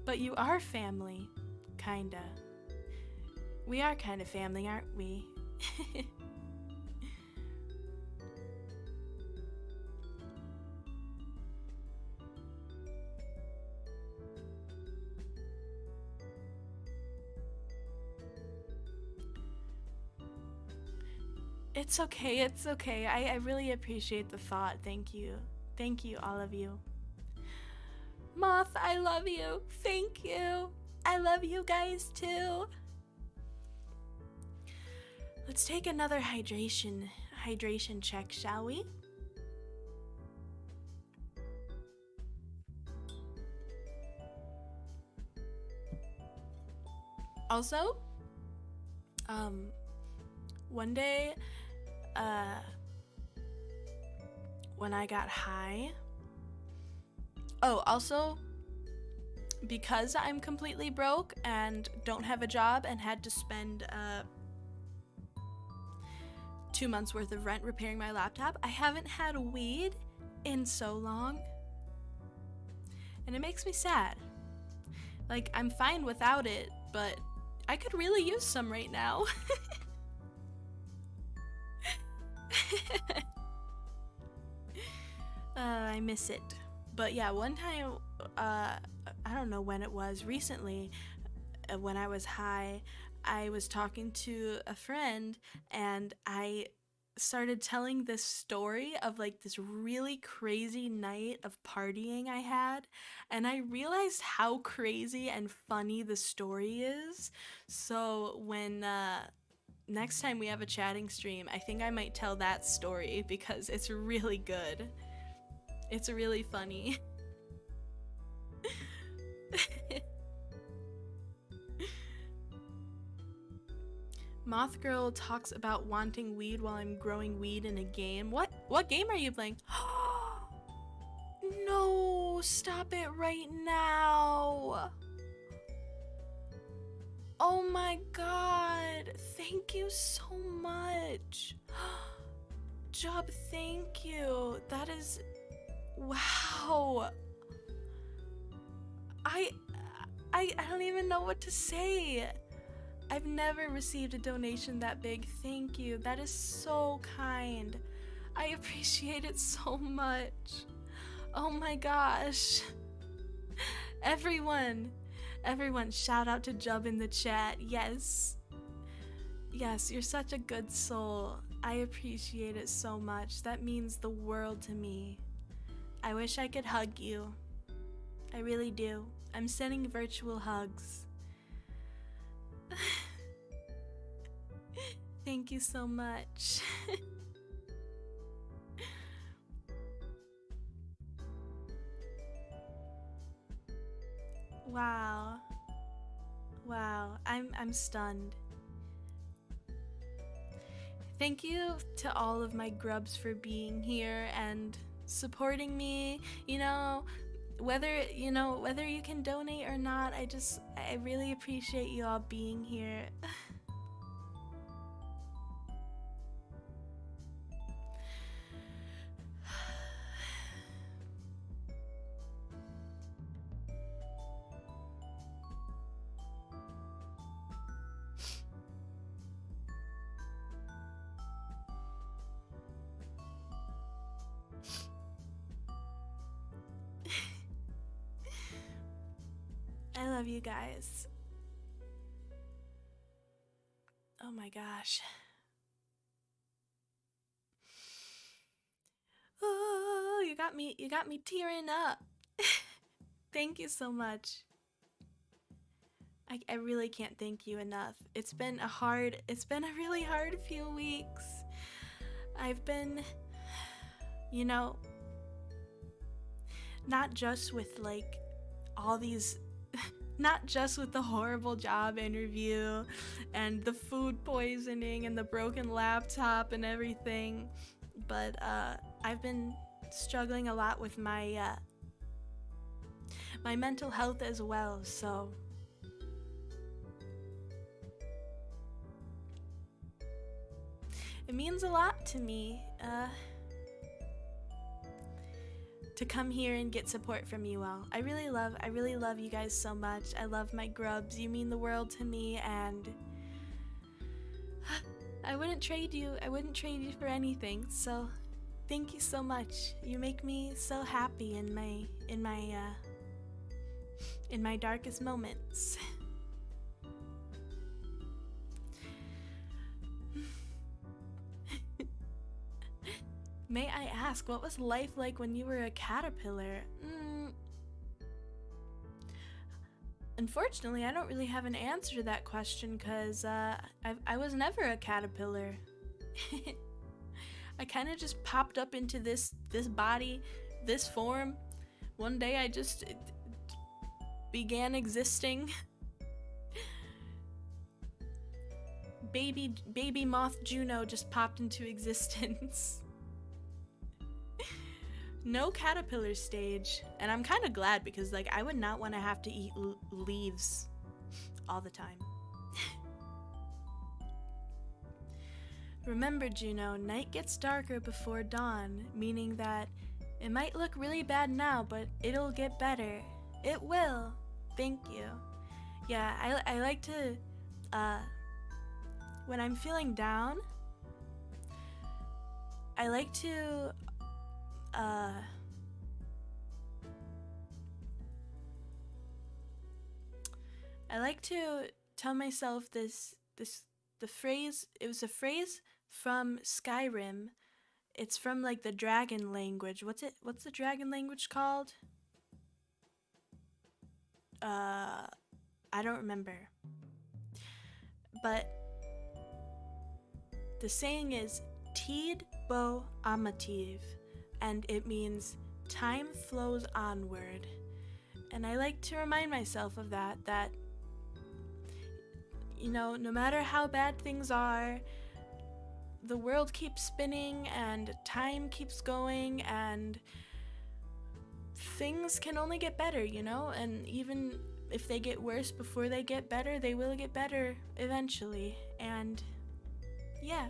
But you are family, kinda. We are kind of family, aren't we? It's okay, it's okay. I really appreciate the thought. Thank you. Thank you, all of you. Moth, I love you. Thank you. I love you guys too. Let's take another hydration check, shall we? Also, one day, when I got high. Oh, also, because I'm completely broke and don't have a job and had to spend 2 months worth of rent repairing my laptop, I haven't had weed in so long. And it makes me sad. Like, I'm fine without it, but I could really use some right now. I miss it. But yeah, one time, I don't know when it was, recently, when I was high, I was talking to a friend and I started telling this story of like this really crazy night of partying I had, and I realized how crazy and funny the story is. So when next time we have a chatting stream, I think I might tell that story because it's really good. It's really funny. Moth Girl talks about wanting weed while I'm growing weed in a game. What game are you playing? No, stop it right now. Oh my god, thank you so much. Job, thank you. That is... wow. I don't even know what to say. I've never received a donation that big. Thank you. That is so kind. I appreciate it so much. Oh my gosh. Everyone, shout out to Jub in the chat. Yes, you're such a good soul. I appreciate it so much. That means the world to me. I wish I could hug you. I really do. I'm sending virtual hugs. Thank you so much. Wow. Wow, I'm stunned. Thank you to all of my grubs for being here and supporting me. Whether you can donate or not, I really appreciate you all being here. I love you guys. Oh my gosh. Oh, you got me tearing up. Thank you so much. I really can't thank you enough. It's been a really hard few weeks. I've been, not just with like all these not just with the horrible job interview and the food poisoning and the broken laptop and everything, but I've been struggling a lot with my mental health as well, so it means a lot to me to come here and get support from you all. I really love you guys so much. I love my grubs. You mean the world to me, and I wouldn't trade you for anything. So thank you so much. You make me so happy in my darkest moments. May I ask, what was life like when you were a caterpillar? Unfortunately, I don't really have an answer to that question because I was never a caterpillar. I kind of just popped up into this body, this form. One day I just began existing. Baby moth Juno just popped into existence. No caterpillar stage, and I'm kind of glad because like I would not want to have to eat leaves all the time. Remember, Juno, night gets darker before dawn, meaning that it might look really bad now, but it'll get better. It will. Thank you. Yeah, I like to when I'm feeling down, I like to tell myself the phrase. It was a phrase from Skyrim. It's from like the dragon language. What's the dragon language called? I don't remember. But the saying is Tid Bo Amativ, and it means time flows onward. And I like to remind myself of that no matter how bad things are, the world keeps spinning and time keeps going and things can only get better, and even if they get worse before they get better, they will get better eventually. And yeah,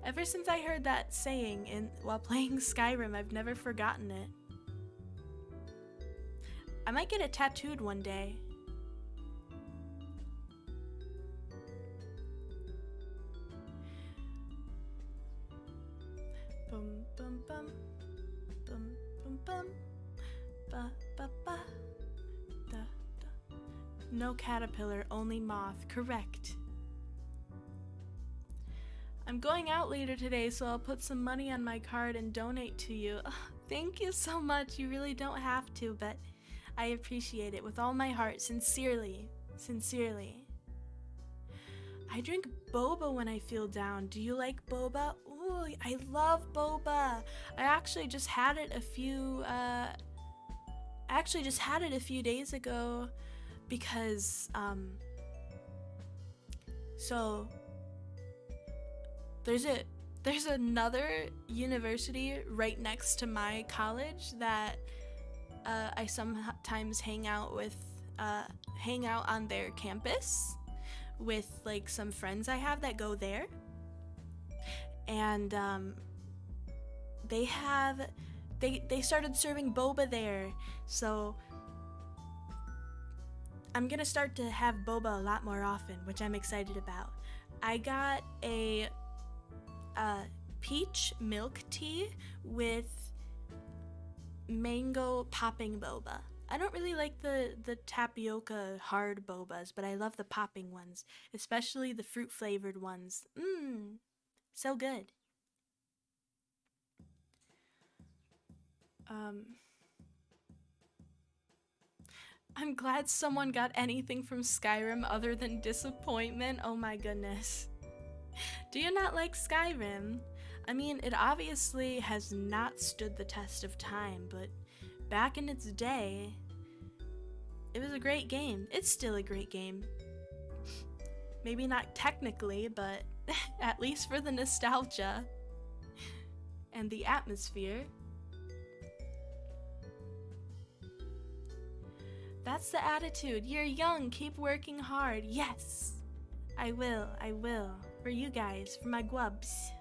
ever since I heard that saying while playing Skyrim, I've never forgotten it. I might get it tattooed one day. Bum bum bum bum bum bum ba ba ba da da. No caterpillar, only moth. Correct. I'm going out later today, so I'll put some money on my card and donate to you. Oh, thank you so much. You really don't have to, but I appreciate it with all my heart, sincerely. I drink boba when I feel down. Do you like boba? Ooh, I love boba. I actually just had it a few days ago because so there's another university right next to my college that I sometimes hang out on their campus with like some friends I have that go there, and they started serving boba there, so I'm gonna start to have boba a lot more often, which I'm excited about. I got a peach milk tea with mango popping boba. I don't really like the tapioca hard bobas, but I love the popping ones, especially the fruit flavored ones. So good. I'm glad someone got anything from Skyrim other than disappointment. Oh my goodness. Do you not like Skyrim? I mean, it obviously has not stood the test of time, but back in its day, it was a great game. It's still a great game. Maybe not technically, but at least for the nostalgia and the atmosphere. That's the attitude. You're young, keep working hard. Yes, I will. For you guys, for my gwubs.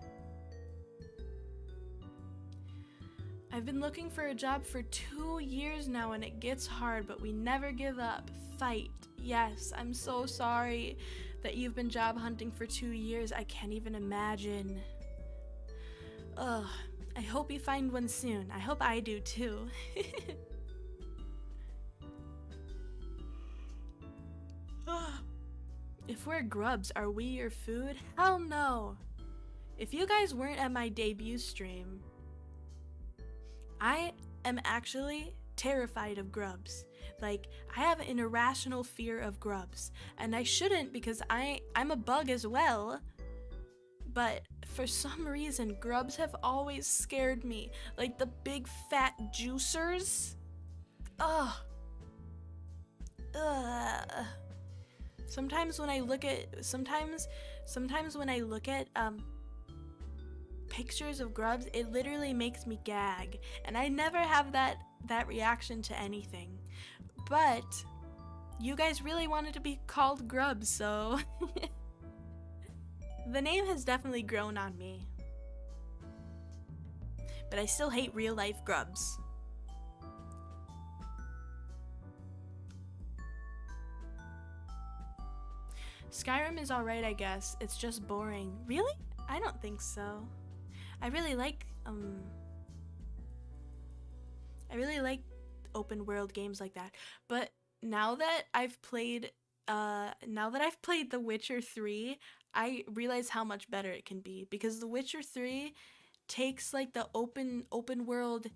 I've been looking for a job for 2 years now and it gets hard, but we never give up. Fight. Yes, I'm so sorry that you've been job hunting for 2 years. I can't even imagine. Ugh, I hope you find one soon. I hope I do too. If we're grubs, are we your food? Hell no. If you guys weren't at my debut stream, I am actually terrified of grubs. Like, I have an irrational fear of grubs. And I shouldn't, because I'm a bug as well. But for some reason, grubs have always scared me. Like the big fat juicers. Ugh. Sometimes when I look at pictures of grubs, it literally makes me gag, and I never have that reaction to anything. But you guys really wanted to be called grubs, so the name has definitely grown on me. But I still hate real life grubs. Skyrim is alright, I guess. It's just boring. Really? I don't think so. I really like open world games like that. But now that I've played The Witcher 3, I realize how much better it can be, because The Witcher 3 takes like the open world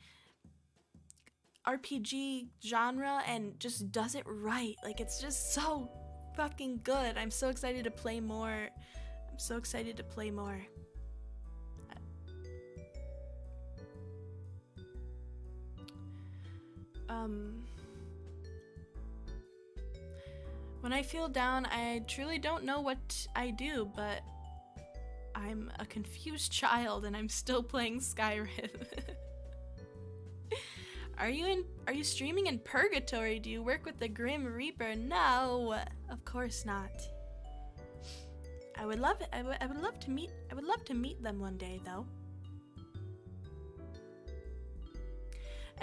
RPG genre and just does it right. Like, it's just so fucking good. I'm so excited to play more. When I feel down, I truly don't know what I do, but I'm a confused child and I'm still playing Skyrim. Are you streaming in Purgatory? Do you work with the Grim Reaper? No, of course not. I would love it. I would love to meet them one day, though.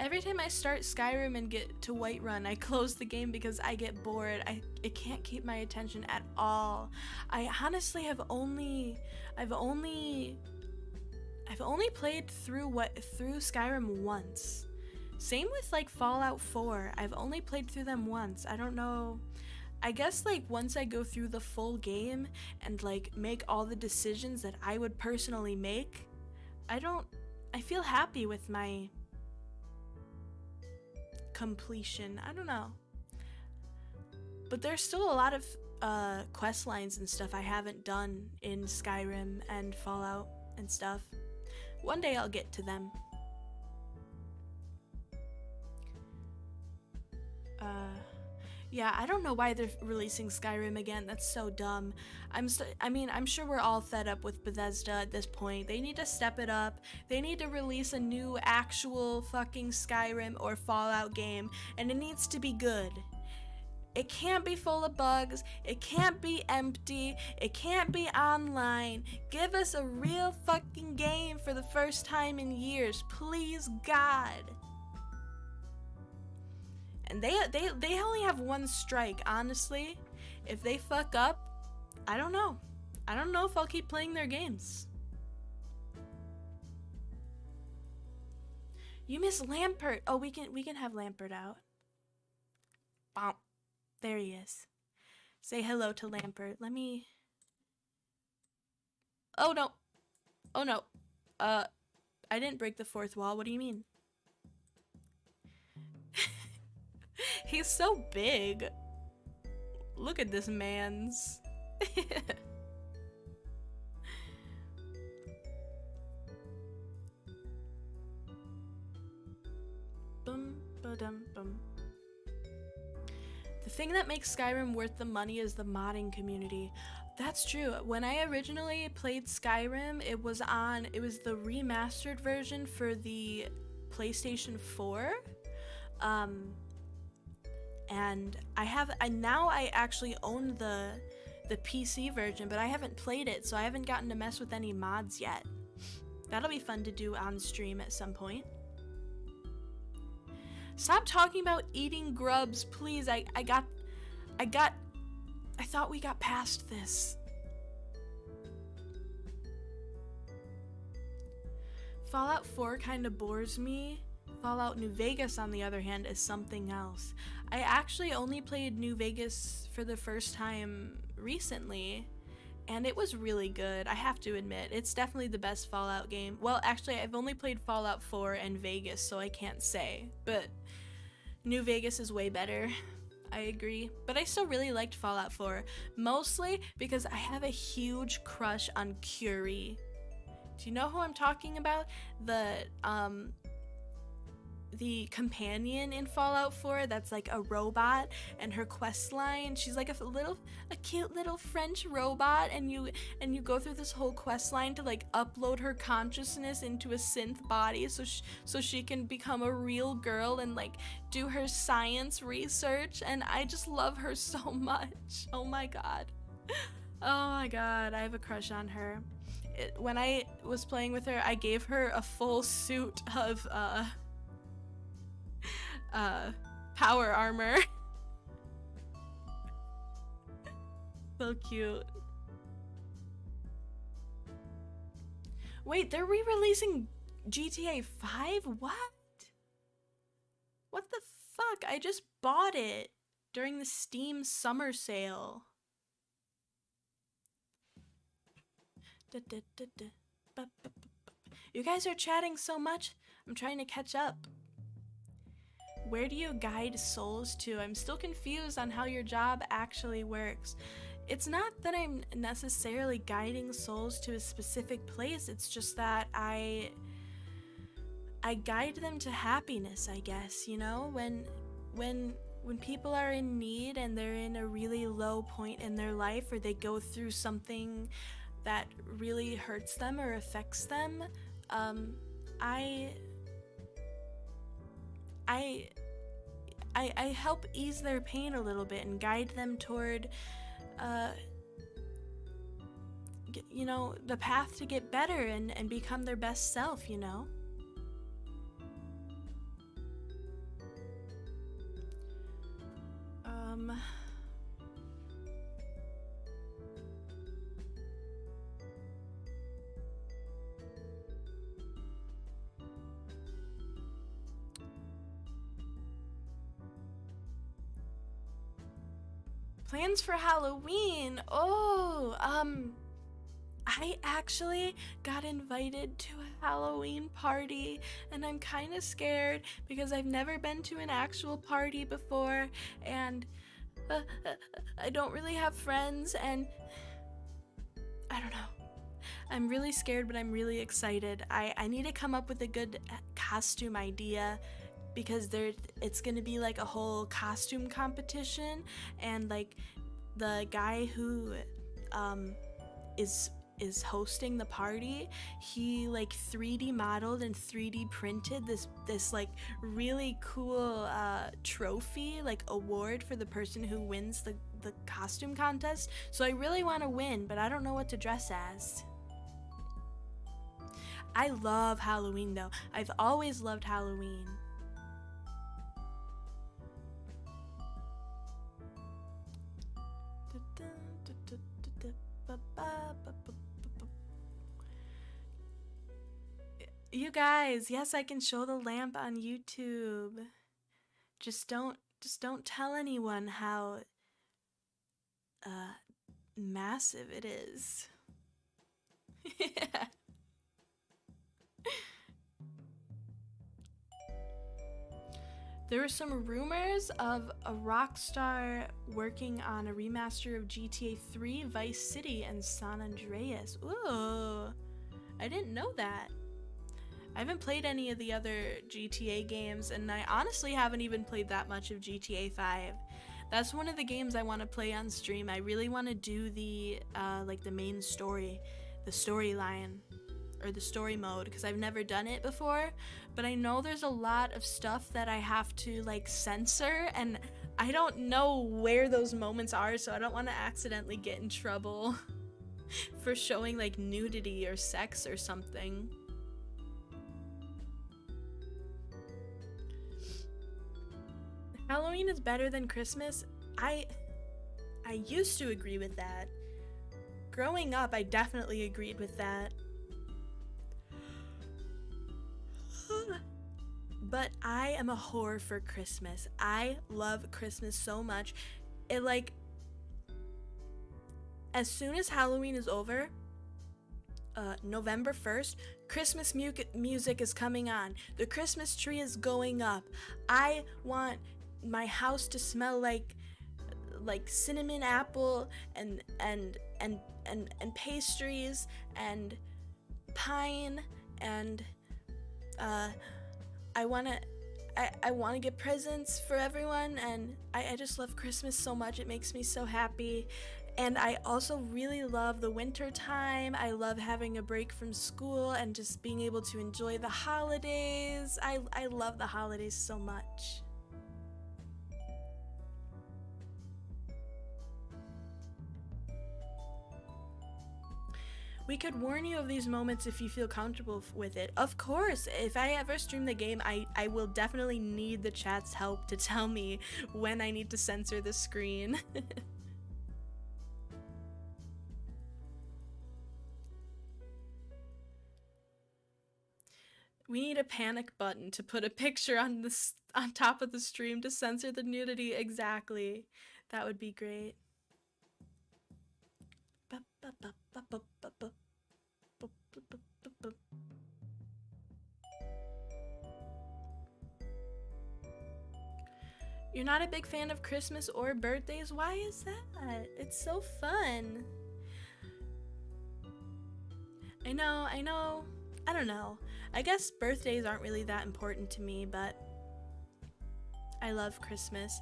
Every time I start Skyrim and get to Whiterun, I close the game because I get bored. It can't keep my attention at all. I honestly have only played through Skyrim once. Same with like Fallout 4. I've only played through them once. I don't know. I guess like once I go through the full game and like make all the decisions that I would personally make, I feel happy with my completion. I don't know. But there's still a lot of quest lines and stuff I haven't done in Skyrim and Fallout and stuff. One day I'll get to them. Yeah, I don't know why they're releasing Skyrim again. That's so dumb. I mean, I'm sure we're all fed up with Bethesda at this point. They need to step it up. They need to release a new actual fucking Skyrim or Fallout game, and it needs to be good. It can't be full of bugs. It can't be empty. It can't be online. Give us a real fucking game for the first time in years, please, God. And they only have one strike, honestly. If they fuck up, I don't know. I don't know if I'll keep playing their games. You miss Lampert. Oh, we can have Lampert out. Bom. There he is. Say hello to Lampert. Let me... Oh no. Oh no. I didn't break the fourth wall. What do you mean? He's so big. Look at this man's. Bum, ba-dum, bum. The thing that makes Skyrim worth the money is the modding community. That's true. When I originally played Skyrim, it was the remastered version for the PlayStation 4. And I actually own the PC version, but I haven't played it, so I haven't gotten to mess with any mods yet. That'll be fun to do on stream at some point. Stop talking about eating grubs, please. I thought we got past this. Fallout 4 kind of bores me. Fallout New Vegas, on the other hand, is something else. I actually only played New Vegas for the first time recently, and it was really good, I have to admit. It's definitely the best Fallout game. Well, actually, I've only played Fallout 4 and Vegas, so I can't say, but New Vegas is way better. I agree. But I still really liked Fallout 4, mostly because I have a huge crush on Curie. Do you know who I'm talking about? The companion in Fallout 4 that's like a robot, and her quest line, she's like a cute little French robot, and you go through this whole quest line to like upload her consciousness into a synth body so she can become a real girl and like do her science research, and I just love her so much. Oh my god. Oh my god, I have a crush on her. When I was playing with her, I gave her a full suit of power armor. So cute. Wait, they're re-releasing GTA 5? What? What the fuck? I just bought it during the Steam summer sale. You guys are chatting so much. I'm trying to catch up. Where do you guide souls to? I'm still confused on how your job actually works. It's not that I'm necessarily guiding souls to a specific place, it's just that I guide them to happiness, I guess, you know? When people are in need and they're in a really low point in their life, or they go through something that really hurts them or affects them, I help ease their pain a little bit and guide them toward, you know, the path to get better and become their best self, you know? Plans for Halloween? Oh, I actually got invited to a Halloween party, and I'm kind of scared because I've never been to an actual party before, and uh, uh, I don't really have friends, and I don't know. I'm really scared, but I'm really excited. I need to come up with a good costume idea because it's gonna be like a whole costume competition, and like the guy who um, is hosting the party, he like 3D modeled and 3D printed this like really cool trophy, like award for the person who wins the costume contest. So I really want to win, but I don't know what to dress as. I love Halloween though. I've always loved Halloween. You guys, yes, I can show the lamp on YouTube. Just don't tell anyone how massive it is. There were some rumors of a Rockstar working on a remaster of GTA 3, Vice City, and San Andreas. Ooh, I didn't know that. I haven't played any of the other GTA games, and I honestly haven't even played that much of GTA 5. That's one of the games I want to play on stream. I really want to do the like the main story, the storyline, or the story mode, because I've never done it before, but I know there's a lot of stuff that I have to like censor, and I don't know where those moments are, so I don't want to accidentally get in trouble for showing like nudity or sex or something. Halloween is better than Christmas. I used to agree with that. Growing up, I definitely agreed with that. But I am a whore for Christmas. I love Christmas so much. It like, as soon as Halloween is over, November 1st, Christmas music is coming on. The Christmas tree is going up. I want my house to smell like cinnamon apple and pastries and pine, and I want to get presents for everyone, and I just love Christmas so much. It makes me so happy. And I also really love the winter time. I love having a break from school and just being able to enjoy the holidays. I love the holidays so much. We could warn you of these moments if you feel comfortable with it. Of course, if I ever stream the game, I will definitely need the chat's help to tell me when I need to censor the screen. We need a panic button to put a picture on top of the stream to censor the nudity. Exactly. That would be great. You're not a big fan of Christmas or birthdays? Why is that? It's so fun. I know. I don't know. I guess birthdays aren't really that important to me, but I love Christmas.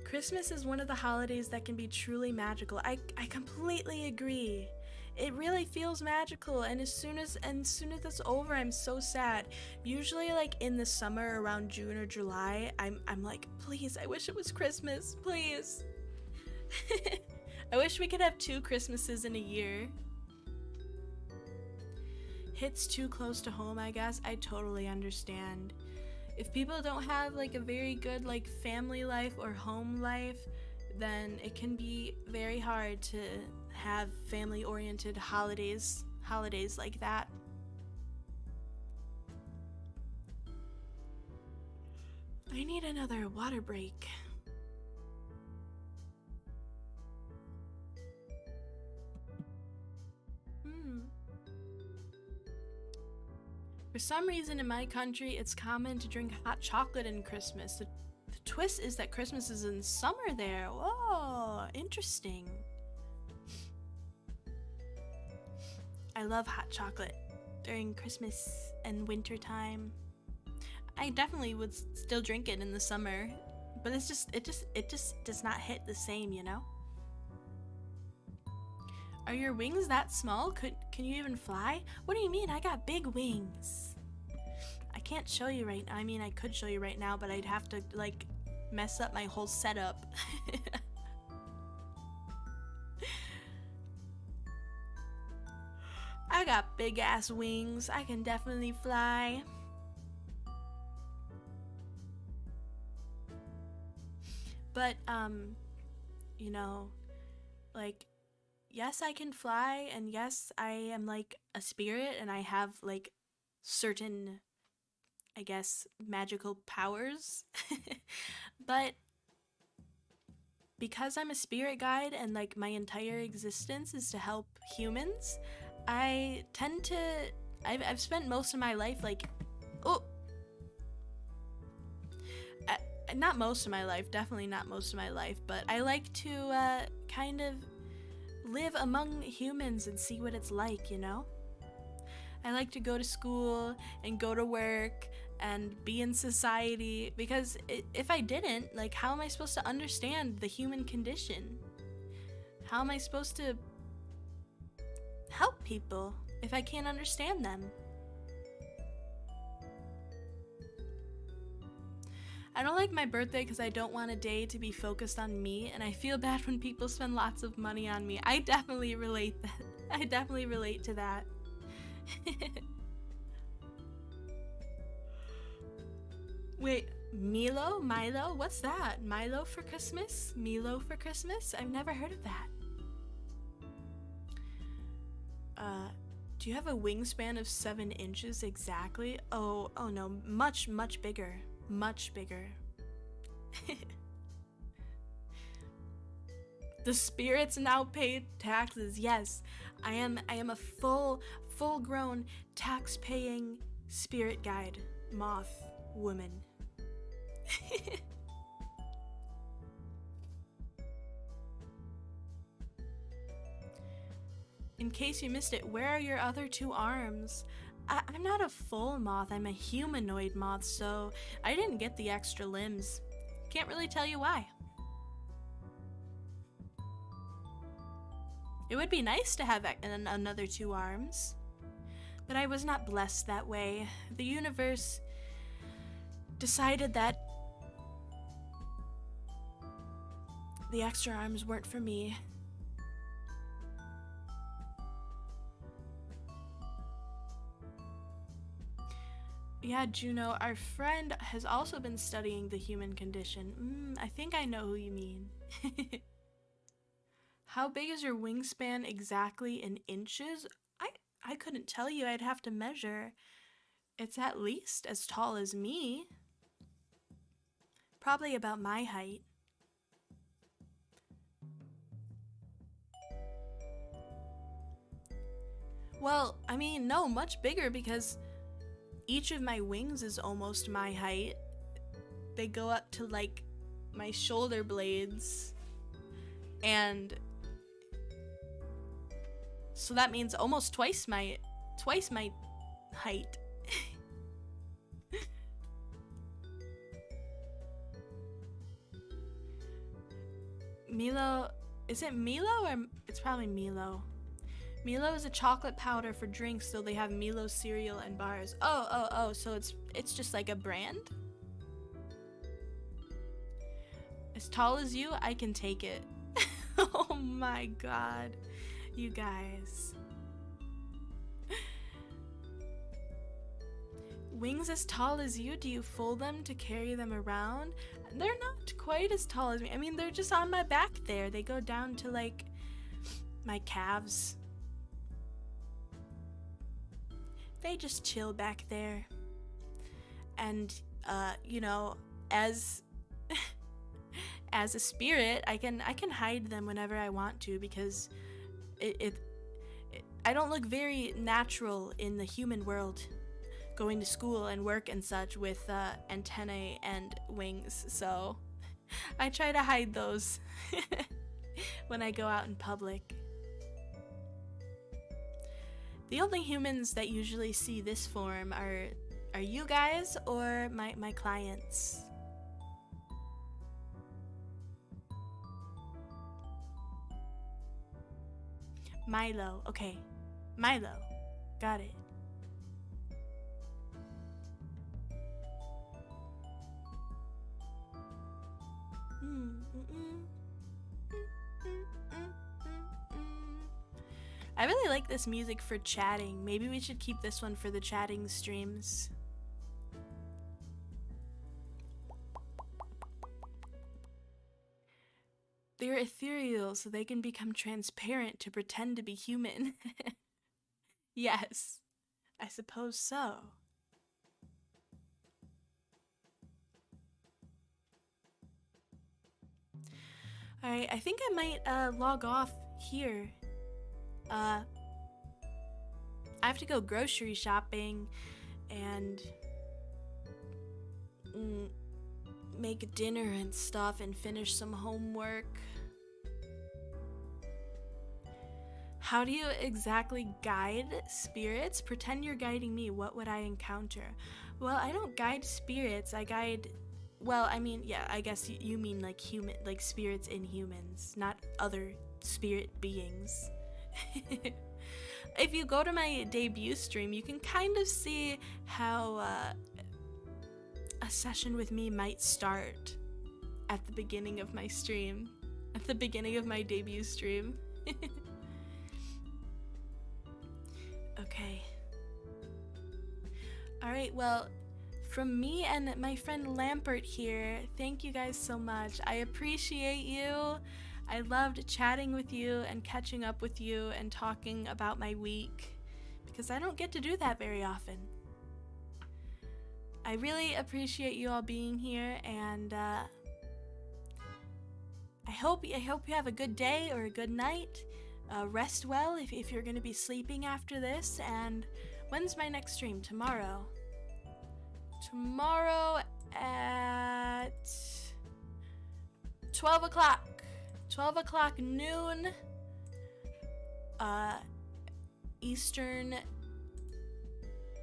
Christmas is one of the holidays that can be truly magical. I completely agree. It really feels magical, and as soon as it's over, I'm so sad. Usually like in the summer around June or July, I'm like, please, I wish it was Christmas, please. I wish we could have 2 Christmases in a year. Hits too close to home, I guess. I totally understand. If people don't have like a very good like family life or home life, then it can be very hard to have family-oriented holidays like that. I need another water break. For some reason in my country, it's common to drink hot chocolate in Christmas. The twist is that Christmas is in summer there. Whoa, interesting. I love hot chocolate during Christmas and winter time. I definitely would still drink it in the summer, but it just does not hit the same, you know? Are your wings that small? Can you even fly? What do you mean? I got big wings. I can't show you right now. I mean, I could show you right now, but I'd have to, like, mess up my whole setup. I got big ass wings. I can definitely fly. But, you know, like, yes, I can fly, and yes, I am, like, a spirit, and I have, like, certain, I guess, magical powers. But because I'm a spirit guide, and, like, my entire existence is to help humans, I tend to... I've spent most of my life, like... Oh! Not most of my life, definitely not most of my life, but I like to, kind of live among humans and see what it's like, you know? I like to go to school and go to work and be in society, because if I didn't, like, how am I supposed to understand the human condition? How am I supposed to help people if I can't understand them? I don't like my birthday because I don't want a day to be focused on me, and I feel bad when people spend lots of money on me. I definitely relate to that. Wait, Milo? What's that? Milo for Christmas? Milo for Christmas? I've never heard of that. Do you have a wingspan of 7 inches exactly? Oh no, much bigger. Much bigger. The spirits now pay taxes. Yes, I am a full-grown tax-paying spirit guide moth woman. In case you missed it, where are your other 2 arms? I'm not a full moth, I'm a humanoid moth, so I didn't get the extra limbs. Can't really tell you why. It would be nice to have another 2 arms, but I was not blessed that way. The universe decided that the extra arms weren't for me. Yeah, Juno, our friend has also been studying the human condition. I think I know who you mean. How big is your wingspan exactly in inches? I couldn't tell you, I'd have to measure. It's at least as tall as me. Probably about my height. Well, I mean, no, much bigger, because each of my wings is almost my height. They go up to, like, my shoulder blades. And so that means almost twice my height. Milo, is it Milo or it's probably Milo? Milo is a chocolate powder for drinks, so they have Milo cereal and bars. Oh, so it's just like a brand? As tall as you, I can take it. Oh my god, you guys. Wings as tall as you? Do you fold them to carry them around? They're not quite as tall as me. I mean, they're just on my back there. They go down to, like, my calves. They just chill back there. And, you know, as a spirit, I can hide them whenever I want to, because I don't look very natural in the human world. going to school and work and such with antennae and wings, so I try to hide those when I go out in public. The only humans that usually see this form are you guys or my clients. Milo, okay. Milo, got it. I really like this music for chatting. Maybe we should keep this one for the chatting streams. They're ethereal, so they can become transparent to pretend to be human. Yes, I suppose so. Alright, I think I might log off here. I have to go grocery shopping and make dinner and stuff and finish some homework. How do you exactly guide spirits? Pretend you're guiding me. What would I encounter? Well, I don't guide spirits. I guide... Well, I mean, yeah, I guess you mean like human, like spirits in humans, not other spirit beings. If you go to my debut stream, you can kind of see how a session with me might start at the beginning of my stream, at the beginning of my debut stream. Okay. Alright, well, from me and my friend Lampert here, thank you guys so much. I appreciate you. I loved chatting with you and catching up with you and talking about my week, because I don't get to do that very often. I really appreciate you all being here, and I hope you have a good day or a good night. Rest well if you're going to be sleeping after this. And when's my next stream? Tomorrow. Tomorrow at 12 o'clock. 12 o'clock noon. Eastern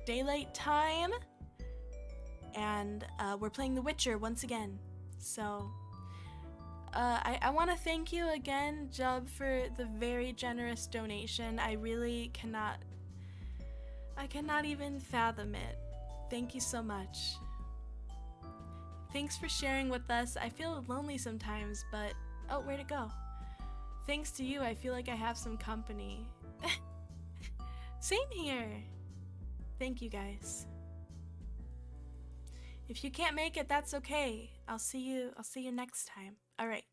Daylight Time. And we're playing The Witcher once again. So... I want to thank you again, Jub, for the very generous donation. I really cannot even fathom it. Thank you so much. Thanks for sharing with us. I feel lonely sometimes, but... Oh, where'd it go? Thanks to you, I feel like I have some company. Same here. Thank you, guys. If you can't make it, that's okay. I'll see you next time. All right.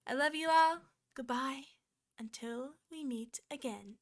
I love you all. Goodbye. Until we meet again.